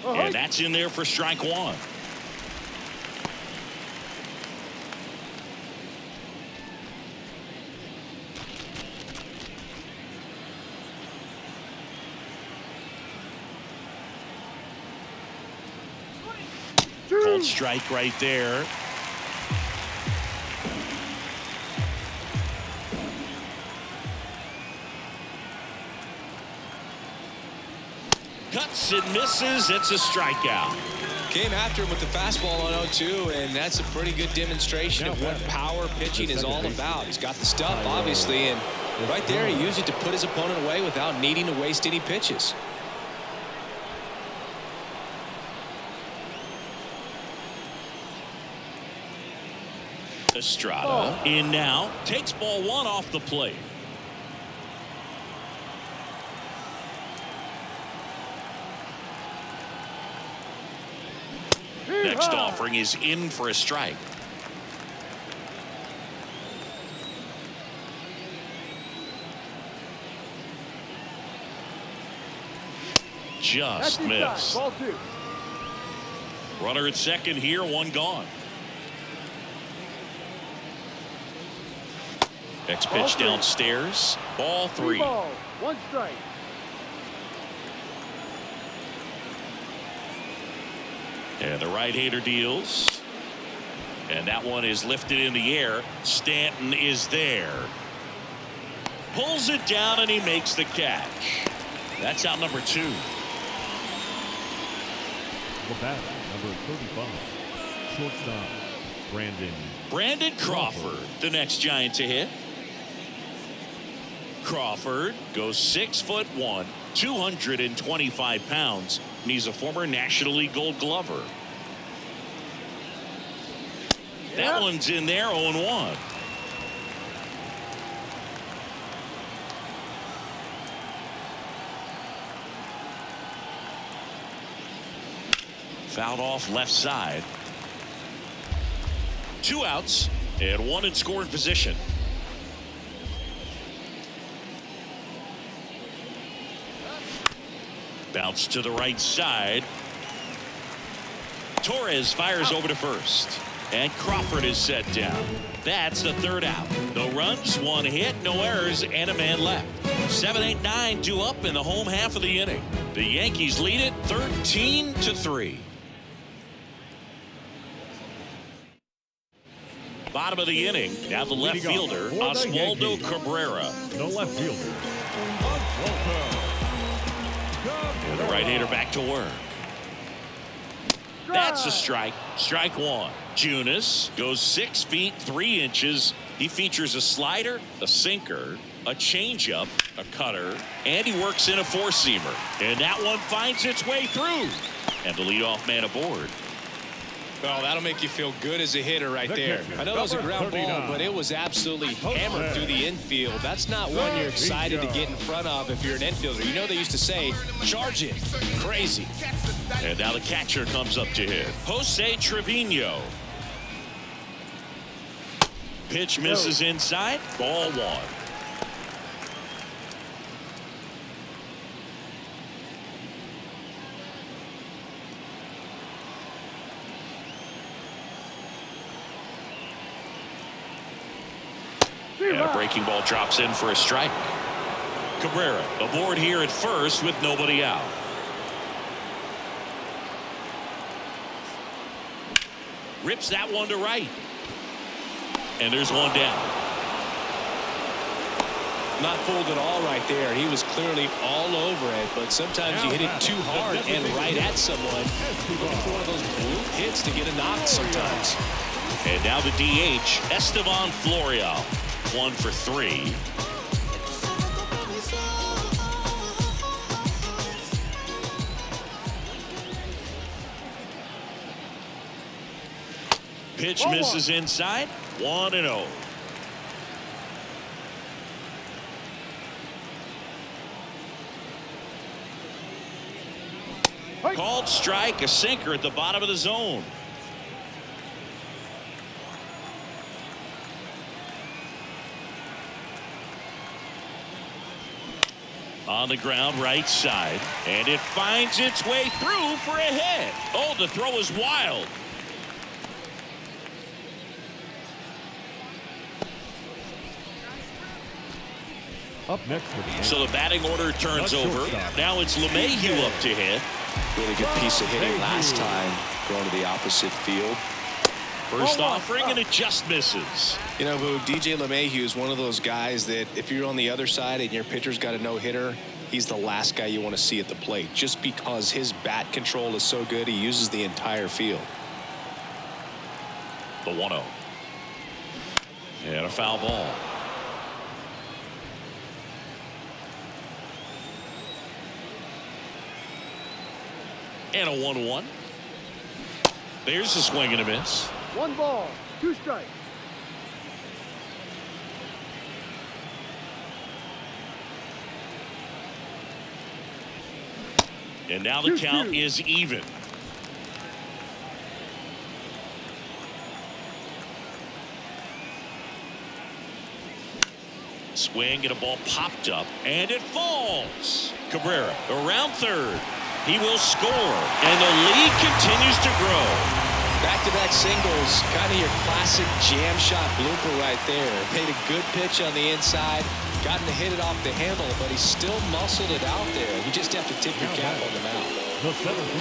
And that's in there for strike 1. Cold strike right there. Cuts and misses. It's a strikeout. Came after him with the fastball on 0-2, and that's a pretty good demonstration of what power pitching is all about. He's got the stuff, obviously, and right there he used it to put his opponent away without needing to waste any pitches. Estrada in now. Takes ball 1 off the plate. Next offering is in for a strike. Just missed. Ball 2. Runner at second here, 1 gone. Next pitch downstairs. Ball 3. 3 balls, 1 strike. And the right-hander deals. And that one is lifted in the air. Stanton is there. Pulls it down and he makes the catch. That's out number 2. The batter, number 35, shortstop, Brandon Crawford, the next Giant to hit. Crawford goes 6'1", 225 pounds, and he's a former National League Gold Glover. That one's in there, 0-1. Fouled off left side. 2 outs and 1 in scoring position. Bounce to the right side. Torres fires over to first. And Crawford is set down. That's the 3rd out. No runs, 1 hit, no errors, and a man left. 7, 8, 9 due up in the home half of the inning. The Yankees lead it 13-3. Bottom of the inning. Now the left fielder, Oswaldo Cabrera. no left fielder. And the right-hander back to work. That's a strike. Strike one. Junis goes 6 feet 3 inches. He features a slider, a sinker, a changeup, a cutter, and he works in a four-seamer. And that one finds its way through. And the leadoff man aboard. Well, that'll make you feel good as a hitter right there. I know it was a ground ball, but it was absolutely hammered through the infield. That's not one you're excited to get in front of if you're an infielder. You know they used to say, charge it. Crazy. And now the catcher comes up to hit. Jose Trevino. Pitch misses inside. Ball one. And a breaking ball drops in for a strike. Cabrera aboard here at first with nobody out. Rips that one to right. And there's one down. Not fooled at all right there. He was clearly all over it, but sometimes you hit it too hard and right at someone. Looking for one of those blue hits to get a knock sometimes. And now the DH, Estevan Florial. 1 for 3. Pitch misses inside. 1-0. Called strike, a sinker at the bottom of the zone. On the ground, right side, and it finds its way through for a hit. Oh, the throw is wild. Up next. So the batting order turns over. Now it's LeMahieu up to hit. Really good piece of hitting last time, going to the opposite field. First offering, and it just misses. You know, Boo, DJ LeMahieu is one of those guys that if you're on the other side and your pitcher's got a no-hitter, he's the last guy you want to see at the plate just because his bat control is so good. He uses the entire field. The 1-0. And a foul ball. And a 1-1. There's a swing and a miss. 1 ball, 2 strikes. And now the count is even. Swing and a ball popped up and it falls. Cabrera around third. He will score and the lead continues to grow. Back-to-back singles, kind of your classic jam shot blooper right there. Made a good pitch on the inside, gotten to hit it off the handle, but he still muscled it out there. You just have to tip your cap on the mound.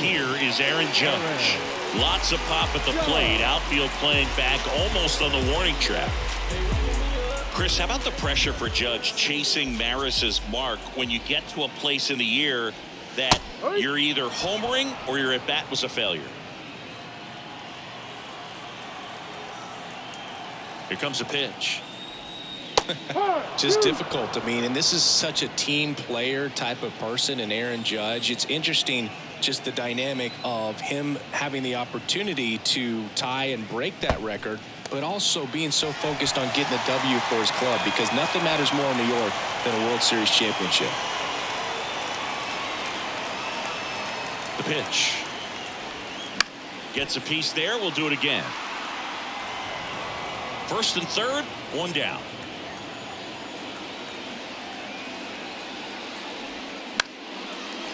Here is Aaron Judge. Lots of pop at the plate. Outfield playing back almost on the warning track. Chris, how about the pressure for Judge chasing Maris's mark when you get to a place in the year that you're either homering or your at-bat was a failure? Here comes a pitch. Just difficult. I mean, and this is such a team player type of person in Aaron Judge. It's interesting just the dynamic of him having the opportunity to tie and break that record, but also being so focused on getting a W for his club because nothing matters more in New York than a World Series championship. The pitch. Gets a piece there. We'll do it again. First and third, 1 down.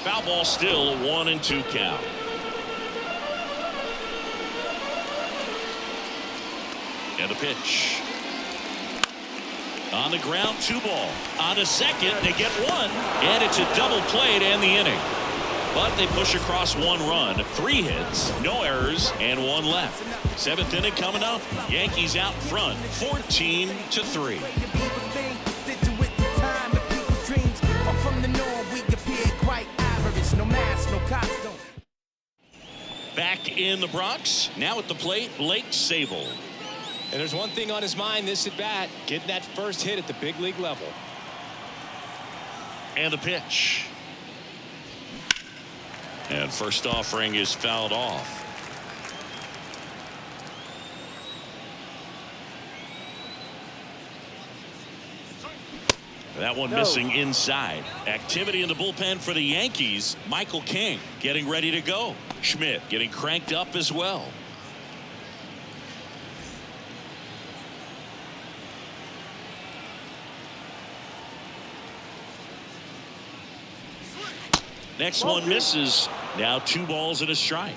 Foul ball still, a 1-2 count. And the pitch. On the ground, 2 ball. On to second, they get 1. And it's a double play to end the inning. But they push across 1 run, 3 hits, no errors, and 1 left. 7th inning coming up. Yankees out front, 14-3. cash, no mask, no costume. Back in the Bronx, now at the plate, Blake Sable. And there's one thing on his mind this at bat, getting that first hit at the big league level. And the pitch. And first offering is fouled off. That one missing inside. Activity in the bullpen for the Yankees. Michael King getting ready to go. Schmidt getting cranked up as well. Next one misses. Now 2 balls and a strike.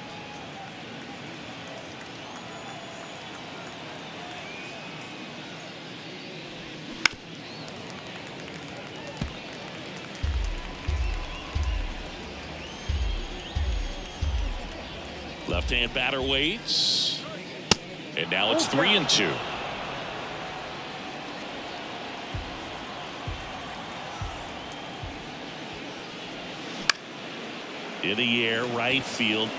Left-hand batter waits. And now it's 3-2. In the air, right field.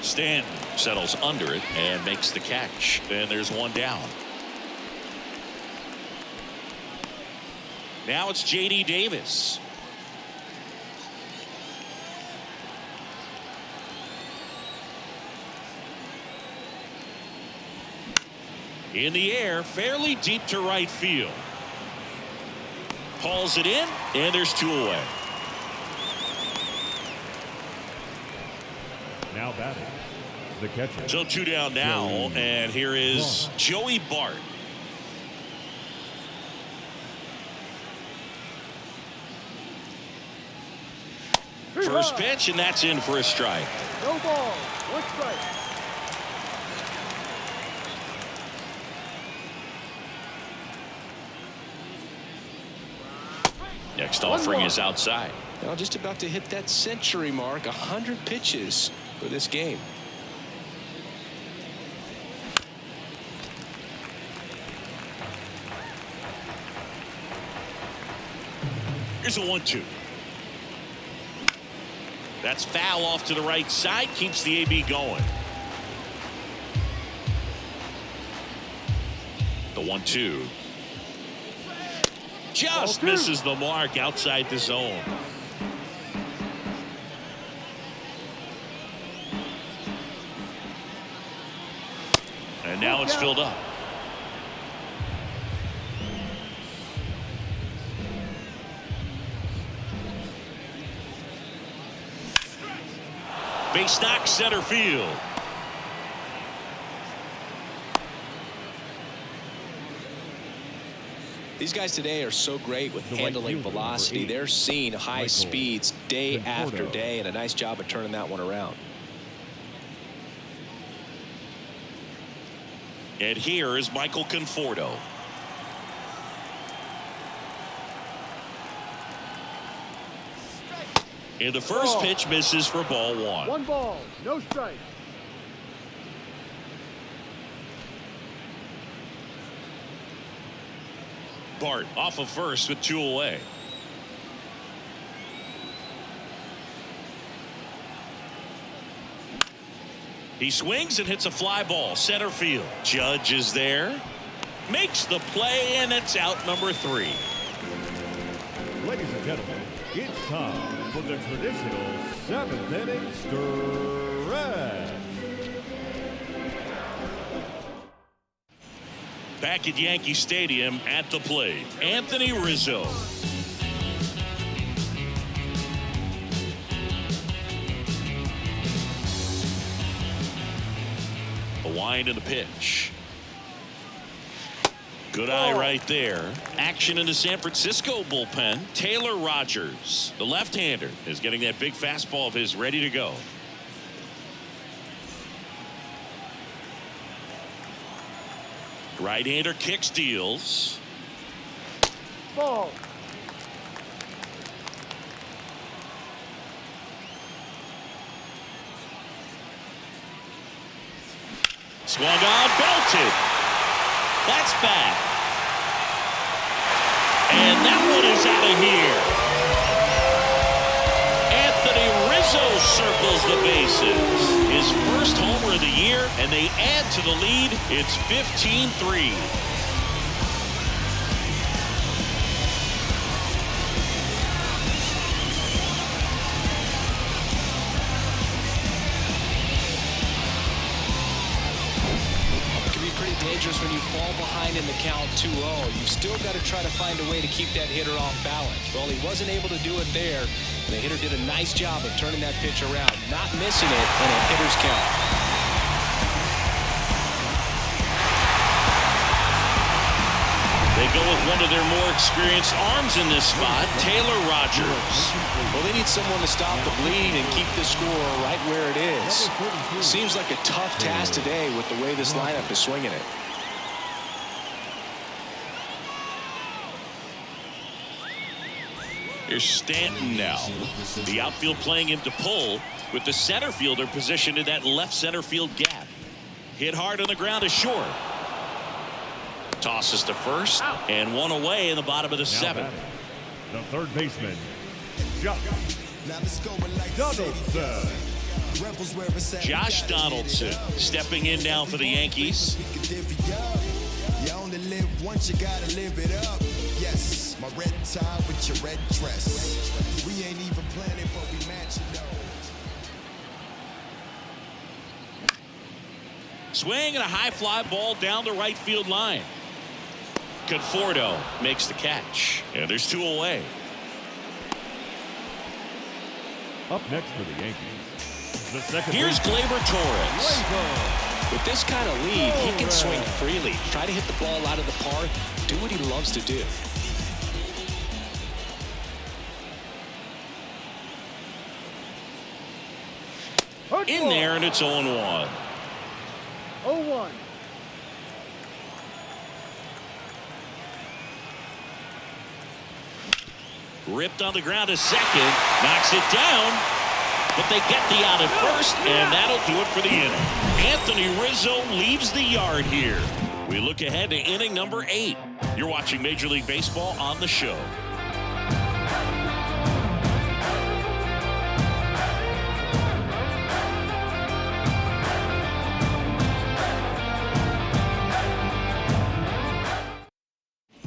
Stanton settles under it and makes the catch. And there's one down. Now it's J.D. Davis. In the air, fairly deep to right field. Hauls it in, and there's 2 away. Now batting, the catcher. So 2 down now, and here is Joey Bart. First pitch, and that's in for a strike. No ball, 1 strike. Next offering is outside. Now just about to hit that century mark. 100 pitches for this game. Here's a 1-2. That's foul off to the right side. Keeps the AB going. The 1-2. Just misses the mark outside the zone. And now it's filled up. Base knock center field. These guys today are so great with handling velocity. They're seeing high speeds day after day, and a nice job of turning that one around. And here is Michael Conforto. And the first pitch misses for ball 1. 1 ball, no strike. Bart off of first with 2 away. He swings and hits a fly ball center field. Judge is there, makes the play, and it's out number 3. Ladies and gentlemen, it's time for the traditional 7th inning stretch. Back at Yankee Stadium at the plate, Anthony Rizzo. A wind in the pitch. Good eye right there. Action in the San Francisco bullpen. Taylor Rogers, the left-hander, is getting that big fastball of his ready to go. Right-hander kick steals. Ball. Swung on, belted. That's back. And that one is out of here. Rizzo circles the bases. His first homer of the year, and they add to the lead. It's 15-3. Dangerous when you fall behind in the count 2-0. You've still got to try to find a way to keep that hitter off balance. Well, he wasn't able to do it there. The hitter did a nice job of turning that pitch around, not missing it in a hitter's count. They go with one of their more experienced arms in this spot, Taylor Rogers. Well, they need someone to stop the bleed and keep the score right where it is. Seems like a tough task today with the way this lineup is swinging it. Here's Stanton now. The outfield playing him to pull with the center fielder positioned in that left center field gap. Hit hard on the ground is short. Tosses to first, and one away in the bottom of the seventh. The third baseman, Josh Donaldson. Josh Donaldson stepping in now for the Yankees. You only live once, you gotta live it up. Yes, my red tie with your red dress. We ain't even planning, but we match it up. Swing and a high fly ball down the right field line. Conforto makes the catch, and there's two away. Up next for the Yankees, the second Here's Gleyber Torres. With this kind of lead, he can swing freely, try to hit the ball out of the park, do what he loves to do. In there, and it's 0-1. 0-1. Ripped on the ground to second, knocks it down, but they get the out at first, and that'll do it for the inning. Anthony Rizzo leaves the yard here. We look ahead to inning number 8. You're watching Major League Baseball on the show.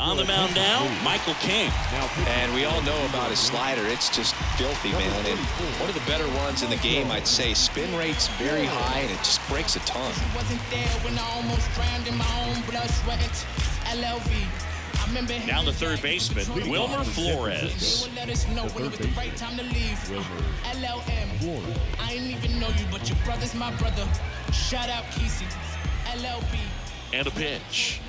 On the mound now, Michael King. And we all know about his slider. It's just filthy, man. And one of the better ones in the game, I'd say. Spin rate's very high, and it just breaks a ton. Now the third baseman, Wilmer Flores. I ain't even know you, but your brother's my brother. Shout out Kesey, LLB. And a pitch.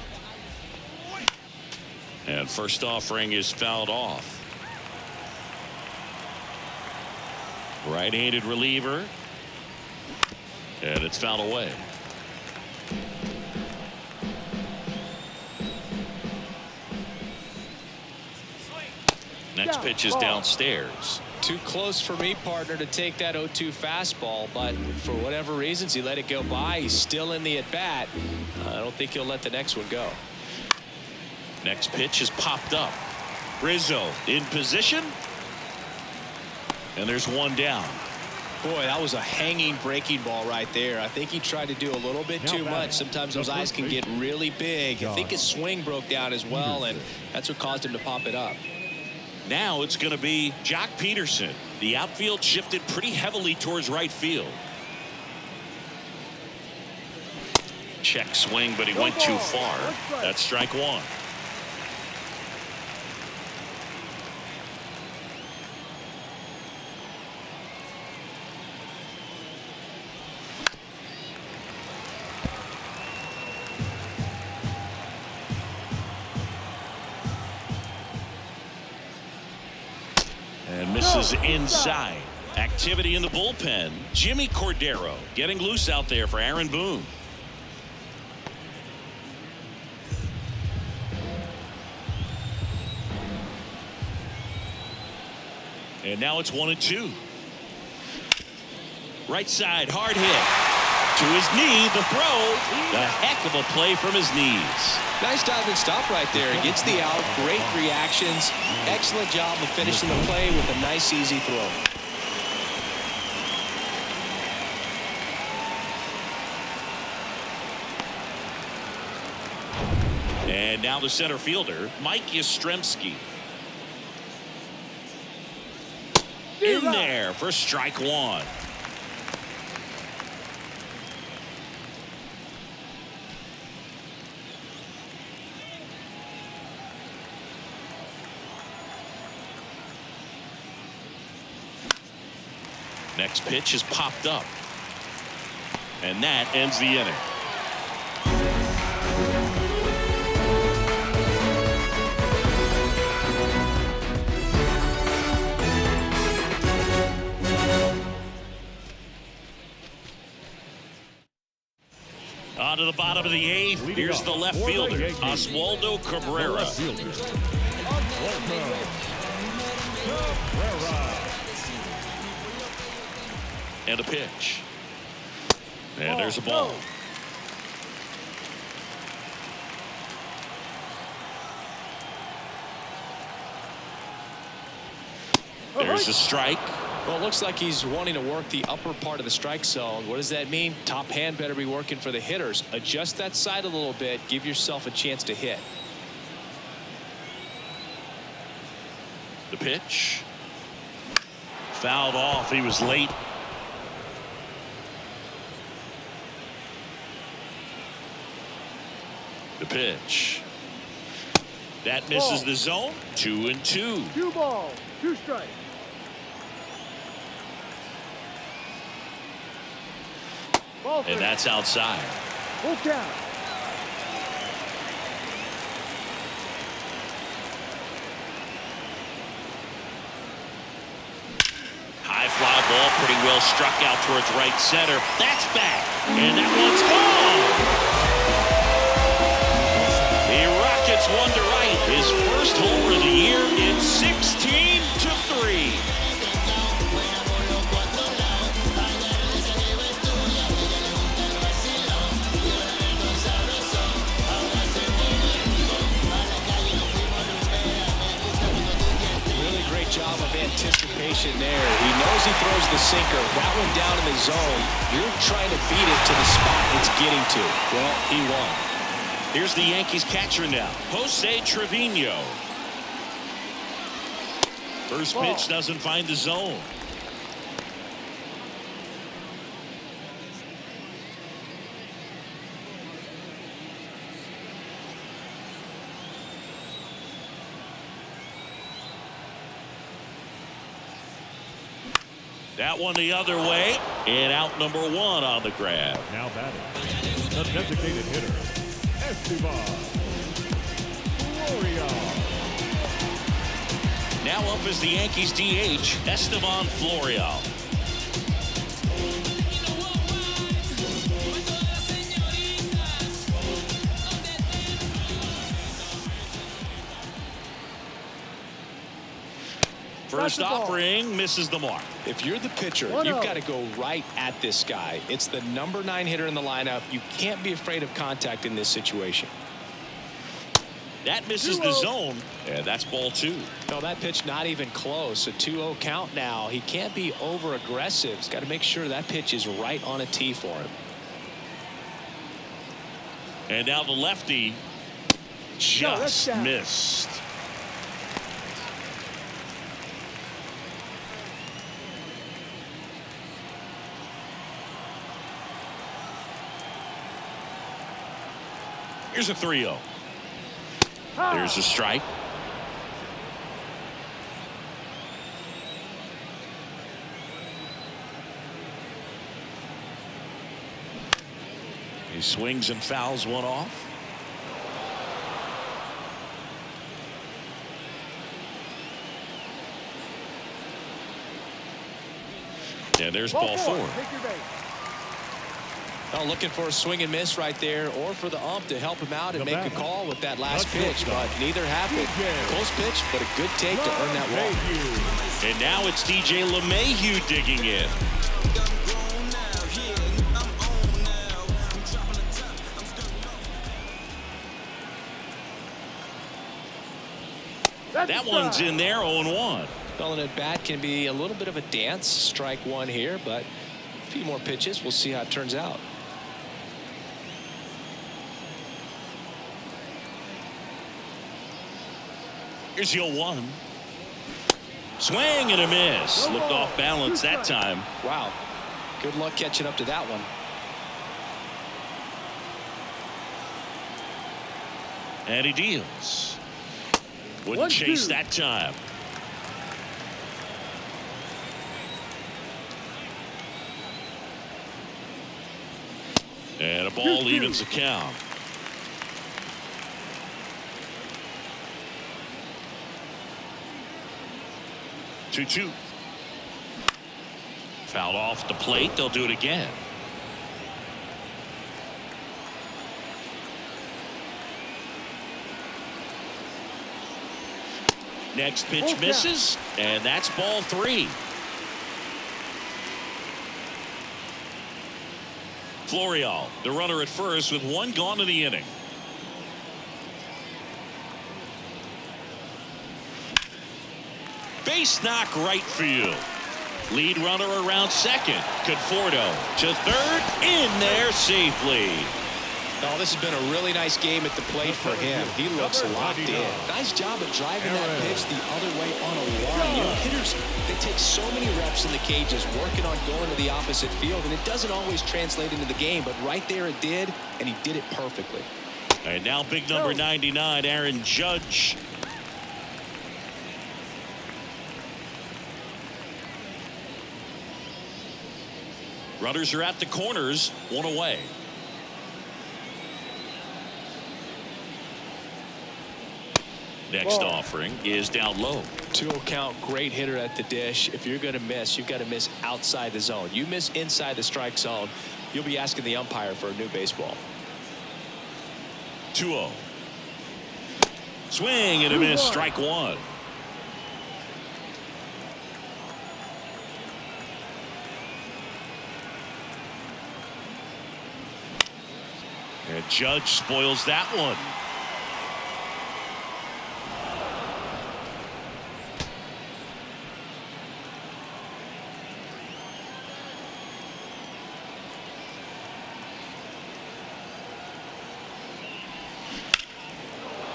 And first offering is fouled off. Right-handed reliever. And it's fouled away. Next pitch is downstairs. Too close for me, partner, to take that 0-2 fastball, but for whatever reasons, he let it go by. He's still in the at-bat. I don't think he'll let the next one go. Next pitch is popped up. Rizzo in position. And there's one down. Boy, that was a hanging breaking ball right there. I think he tried to do a little bit too much. Sometimes those eyes can get really big. I think his swing broke down as well, and that's what caused him to pop it up. Now it's going to be Jock Peterson. The outfield shifted pretty heavily towards right field. Check swing, but he went too far. That's strike one. And misses inside. Activity in the bullpen. Jimmy Cordero getting loose out there for Aaron Boone. And now it's 1-2. Right side, hard hit. To his knee, the throw. The heck of a play from his knees. Nice dive and stop right there. He gets the out. Great reactions. Excellent job of finishing the play with a nice, easy throw. And now the center fielder, Mike Yastrzemski. In there for strike one. Next pitch is popped up. And that ends the inning. On to the bottom of the 8th. Here's the left fielder, Oswaldo Cabrera. And a pitch. And there's a ball. There's a strike. Well, it looks like he's wanting to work the upper part of the strike zone. What does that mean? Top hand better be working for the hitters. Adjust that side a little bit. Give yourself a chance to hit. The pitch. Fouled off. He was late. The pitch. That misses the zone. 2-2. 2 balls, 2 strikes. And that's outside. Full count. High fly ball, pretty well struck out towards right center. That's back, and that one's gone. He rockets one to right. His first homer of the year. It's 16-3. Job of anticipation there. He knows he throws the sinker. That one down in the zone. You're trying to beat it to the spot it's getting to. Well, he won. Here's the Yankees catcher now, Jose Trevino. First pitch doesn't find the zone. That one the other way, and out number 1 on the grab. Now batting, the designated hitter, Esteban Florial. Now up is the Yankees DH, Esteban Florial. First offering misses the mark. If you're the pitcher, you've got to go right at this guy. It's the number 9 hitter in the lineup. You can't be afraid of contact in this situation. That misses the zone. Yeah, that's ball 2. No, that pitch not even close. A 2-0 count now. He can't be over aggressive. He's got to make sure that pitch is right on a tee for him. And now the lefty just missed. Here's a 3-0. There's a strike. He swings and fouls one off. And there's ball 4. Well, looking for a swing and miss right there, or for the ump to help him out and make a call with that last pitch, but neither happened. Close pitch, but a good take to earn that walk. And now it's DJ LeMahieu digging in. That one's in there, 0-1. Well, an at bat can be a little bit of a dance. Strike 1 here, but a few more pitches. We'll see how it turns out. Here's your 1. Swing and a miss. Looked off balance that time. Wow. Good luck catching up to that one. And he deals. Wouldn't chase that time. And a ball evens the count. Two. Fouled off the plate. They'll do it again. Next pitch misses, and that's ball 3. Florial, the runner at first with 1 gone in the inning. Base knock right field. Lead runner around second. Conforto to third, in there safely. Oh, this has been a really nice game at the plate for him. He looks locked in. Nice job of driving that pitch the other way on a line. You know, hitters, they take so many reps in the cages working on going to the opposite field, and it doesn't always translate into the game, but right there it did, and he did it perfectly. And now big number 99, Aaron Judge. Runners are at the corners, 1 away. Next offering is down low. 2-0 count, great hitter at the dish. If you're going to miss, you've got to miss outside the zone. You miss inside the strike zone, you'll be asking the umpire for a new baseball. 2-0. Swing and a miss, strike 1. And Judge spoils that one.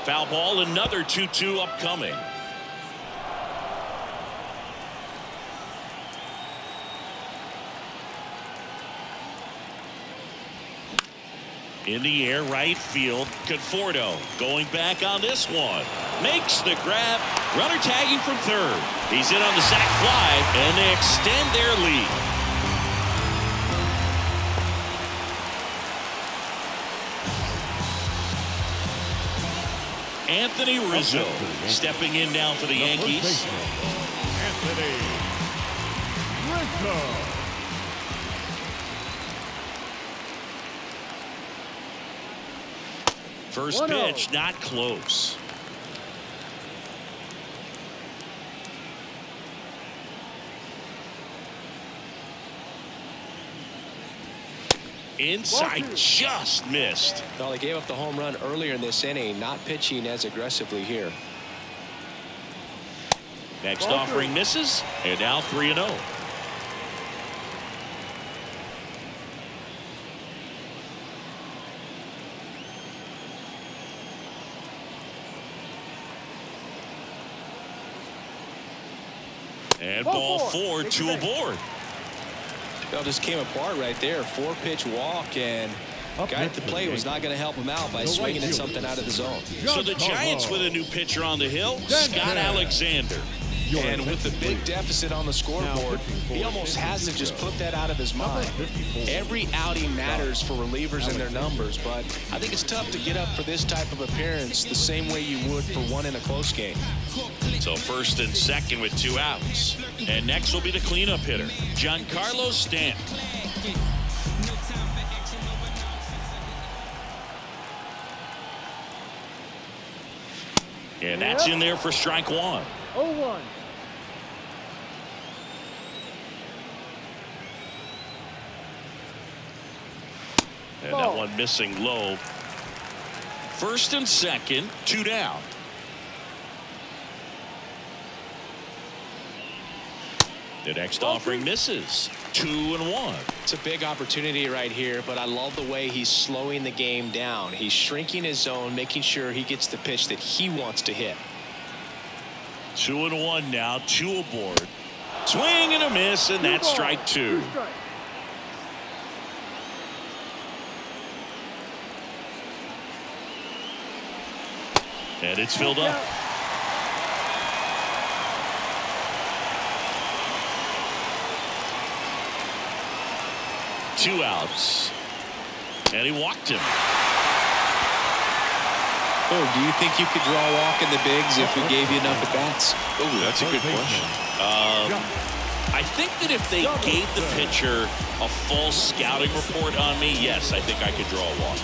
Foul ball, another 2-2 upcoming. In the air, right field. Conforto going back on this one. Makes the grab. Runner tagging from third. He's in on the sac fly, and they extend their lead. Anthony Rizzo stepping in now for the Yankees. Anthony Rizzo. First pitch, not close. Inside, just missed. Well, they gave up the home run earlier in this inning, not pitching as aggressively here. Next offering misses, and now 3-0. And ball 4, 2 aboard. Well, just came apart right there. 4-pitch walk, and guy at the plate was not going to help him out by swinging at something out of the zone. So the Giants with a new pitcher on the hill, Scott Alexander. And with the big deficit on the scoreboard, he almost has to just put that out of his mind. Every outing matters for relievers and their numbers, but I think it's tough to get up for this type of appearance the same way you would for one in a close game. So first and second with 2 outs. And next will be the cleanup hitter, Giancarlo Stanton. And that's in there for strike 1. 0-1. And that one missing low. First and second, 2 down. The next offering misses. 2-1. It's a big opportunity right here, but I love the way he's slowing the game down. He's shrinking his zone, making sure he gets the pitch that he wants to hit. 2-1 now, 2 aboard. Swing and a miss, and that's strike 2. And it's filled up. Two outs. And he walked him. Oh, do you think you could draw a walk in the bigs if we gave you enough at-bats? Oh, that's a good question. I think that if they gave the pitcher a full scouting report on me, yes, I think I could draw a walk.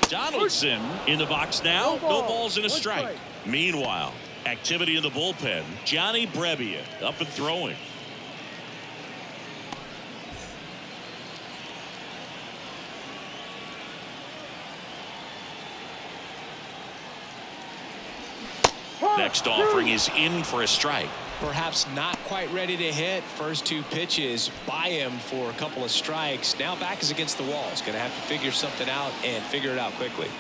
Donaldson in the box now. No balls and a strike. Meanwhile, activity in the bullpen. Johnny Brebbia up and throwing. Next offering is in for a strike. Perhaps not quite ready to hit. First 2 pitches by him for a couple of strikes. Now back is against the wall. He's going to have to figure something out and figure it out quickly.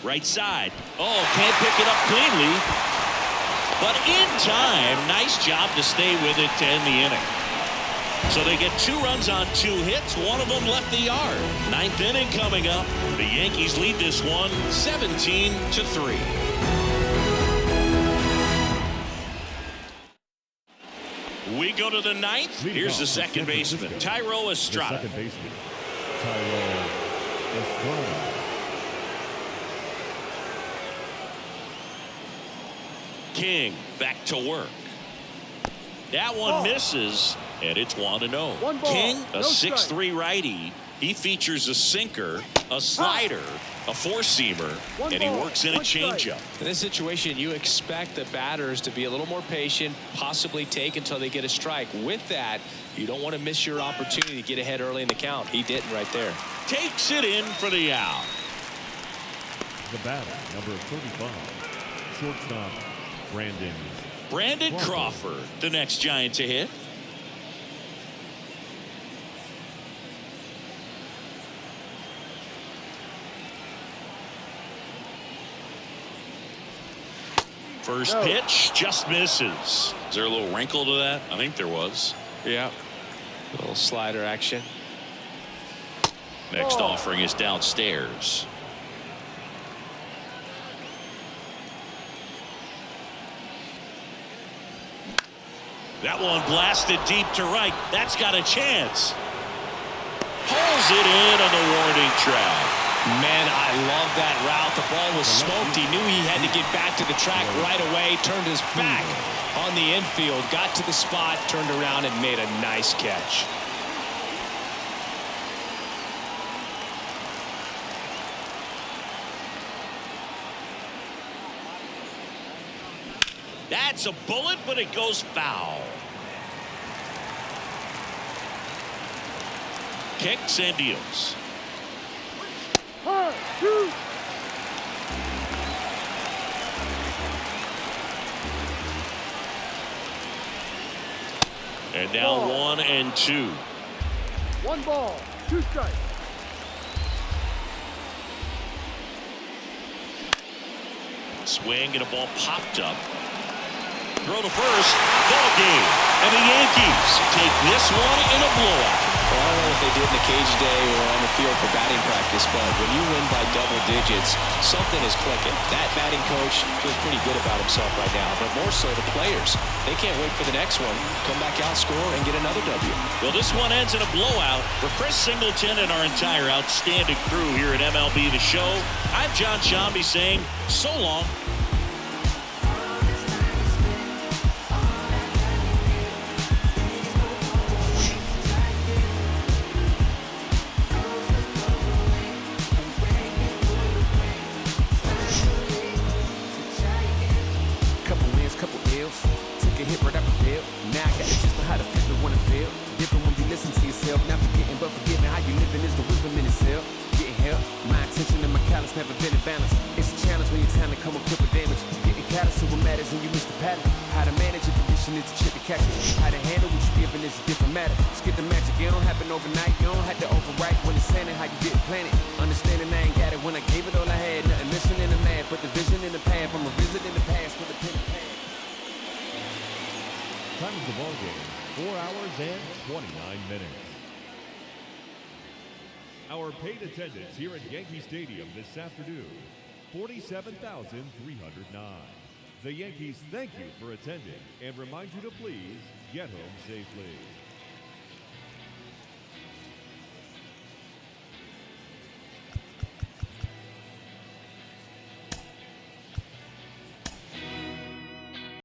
Right side. Oh, can't pick it up cleanly. But in time, nice job to stay with it to end the inning. So they get 2 runs on 2 hits. One of them left the yard. 9th inning coming up. The Yankees lead this one 17-3. We go to the 9th. Here's the second baseman, Thairo Estrada. Second baseman, Thairo Estrada. King back to work. That one misses, and it's 1-0. King, a 6'3" righty. He features a sinker, a slider, a four-seamer, and he works in a changeup. In this situation, you expect the batters to be a little more patient, possibly take until they get a strike. With that, you don't want to miss your opportunity to get ahead early in the count. He didn't right there. Takes it in for the out. The batter, number 35, shortstop, Brandon Crawford, the next Giant to hit. First pitch just misses. Is there a little wrinkle to that? I think there was. Yeah. A little slider action. Next offering is downstairs. That one blasted deep to right. That's got a chance. Pulls it in on the warning track. Man, I love that route. The ball was smoked. He knew he had to get back to the track right away. Turned his back on the infield. Got to the spot, turned around, and made a nice catch. That's a bullet, but it goes foul. Kicks and deals. And now 1-2. 1 ball, 2 strikes. Swing and a ball popped up. Throw to first. Ball game. And the Yankees take this one in a blowout. Well, I don't know what they did in the cage day or on the field for batting practice, but when you win by double digits, something is clicking. That batting coach feels pretty good about himself right now, but more so the players. They can't wait for the next one. Come back out, score, and get another W. Well, this one ends in a blowout. For Chris Singleton and our entire outstanding crew here at MLB The Show, I'm John Shambi saying so long. Never been a balance. It's a challenge when your talent come equipped with damage. Getting callous to what matters and you miss the pattern. How to manage your condition. Mission is to chip the catch it. How to handle what you giving is a different matter. Skip the magic, it don't happen overnight. You don't have to overwrite when it's saying how you get planted. Understanding I ain't got it when I gave it all I had. Nothing missing in the mad, put the vision in the path. From a visit in the past with a pen and pad. Time of the ball game, 4 hours and 29 minutes. Our paid attendance here at Yankee Stadium this afternoon, 47,309. The Yankees thank you for attending and remind you to please get home safely.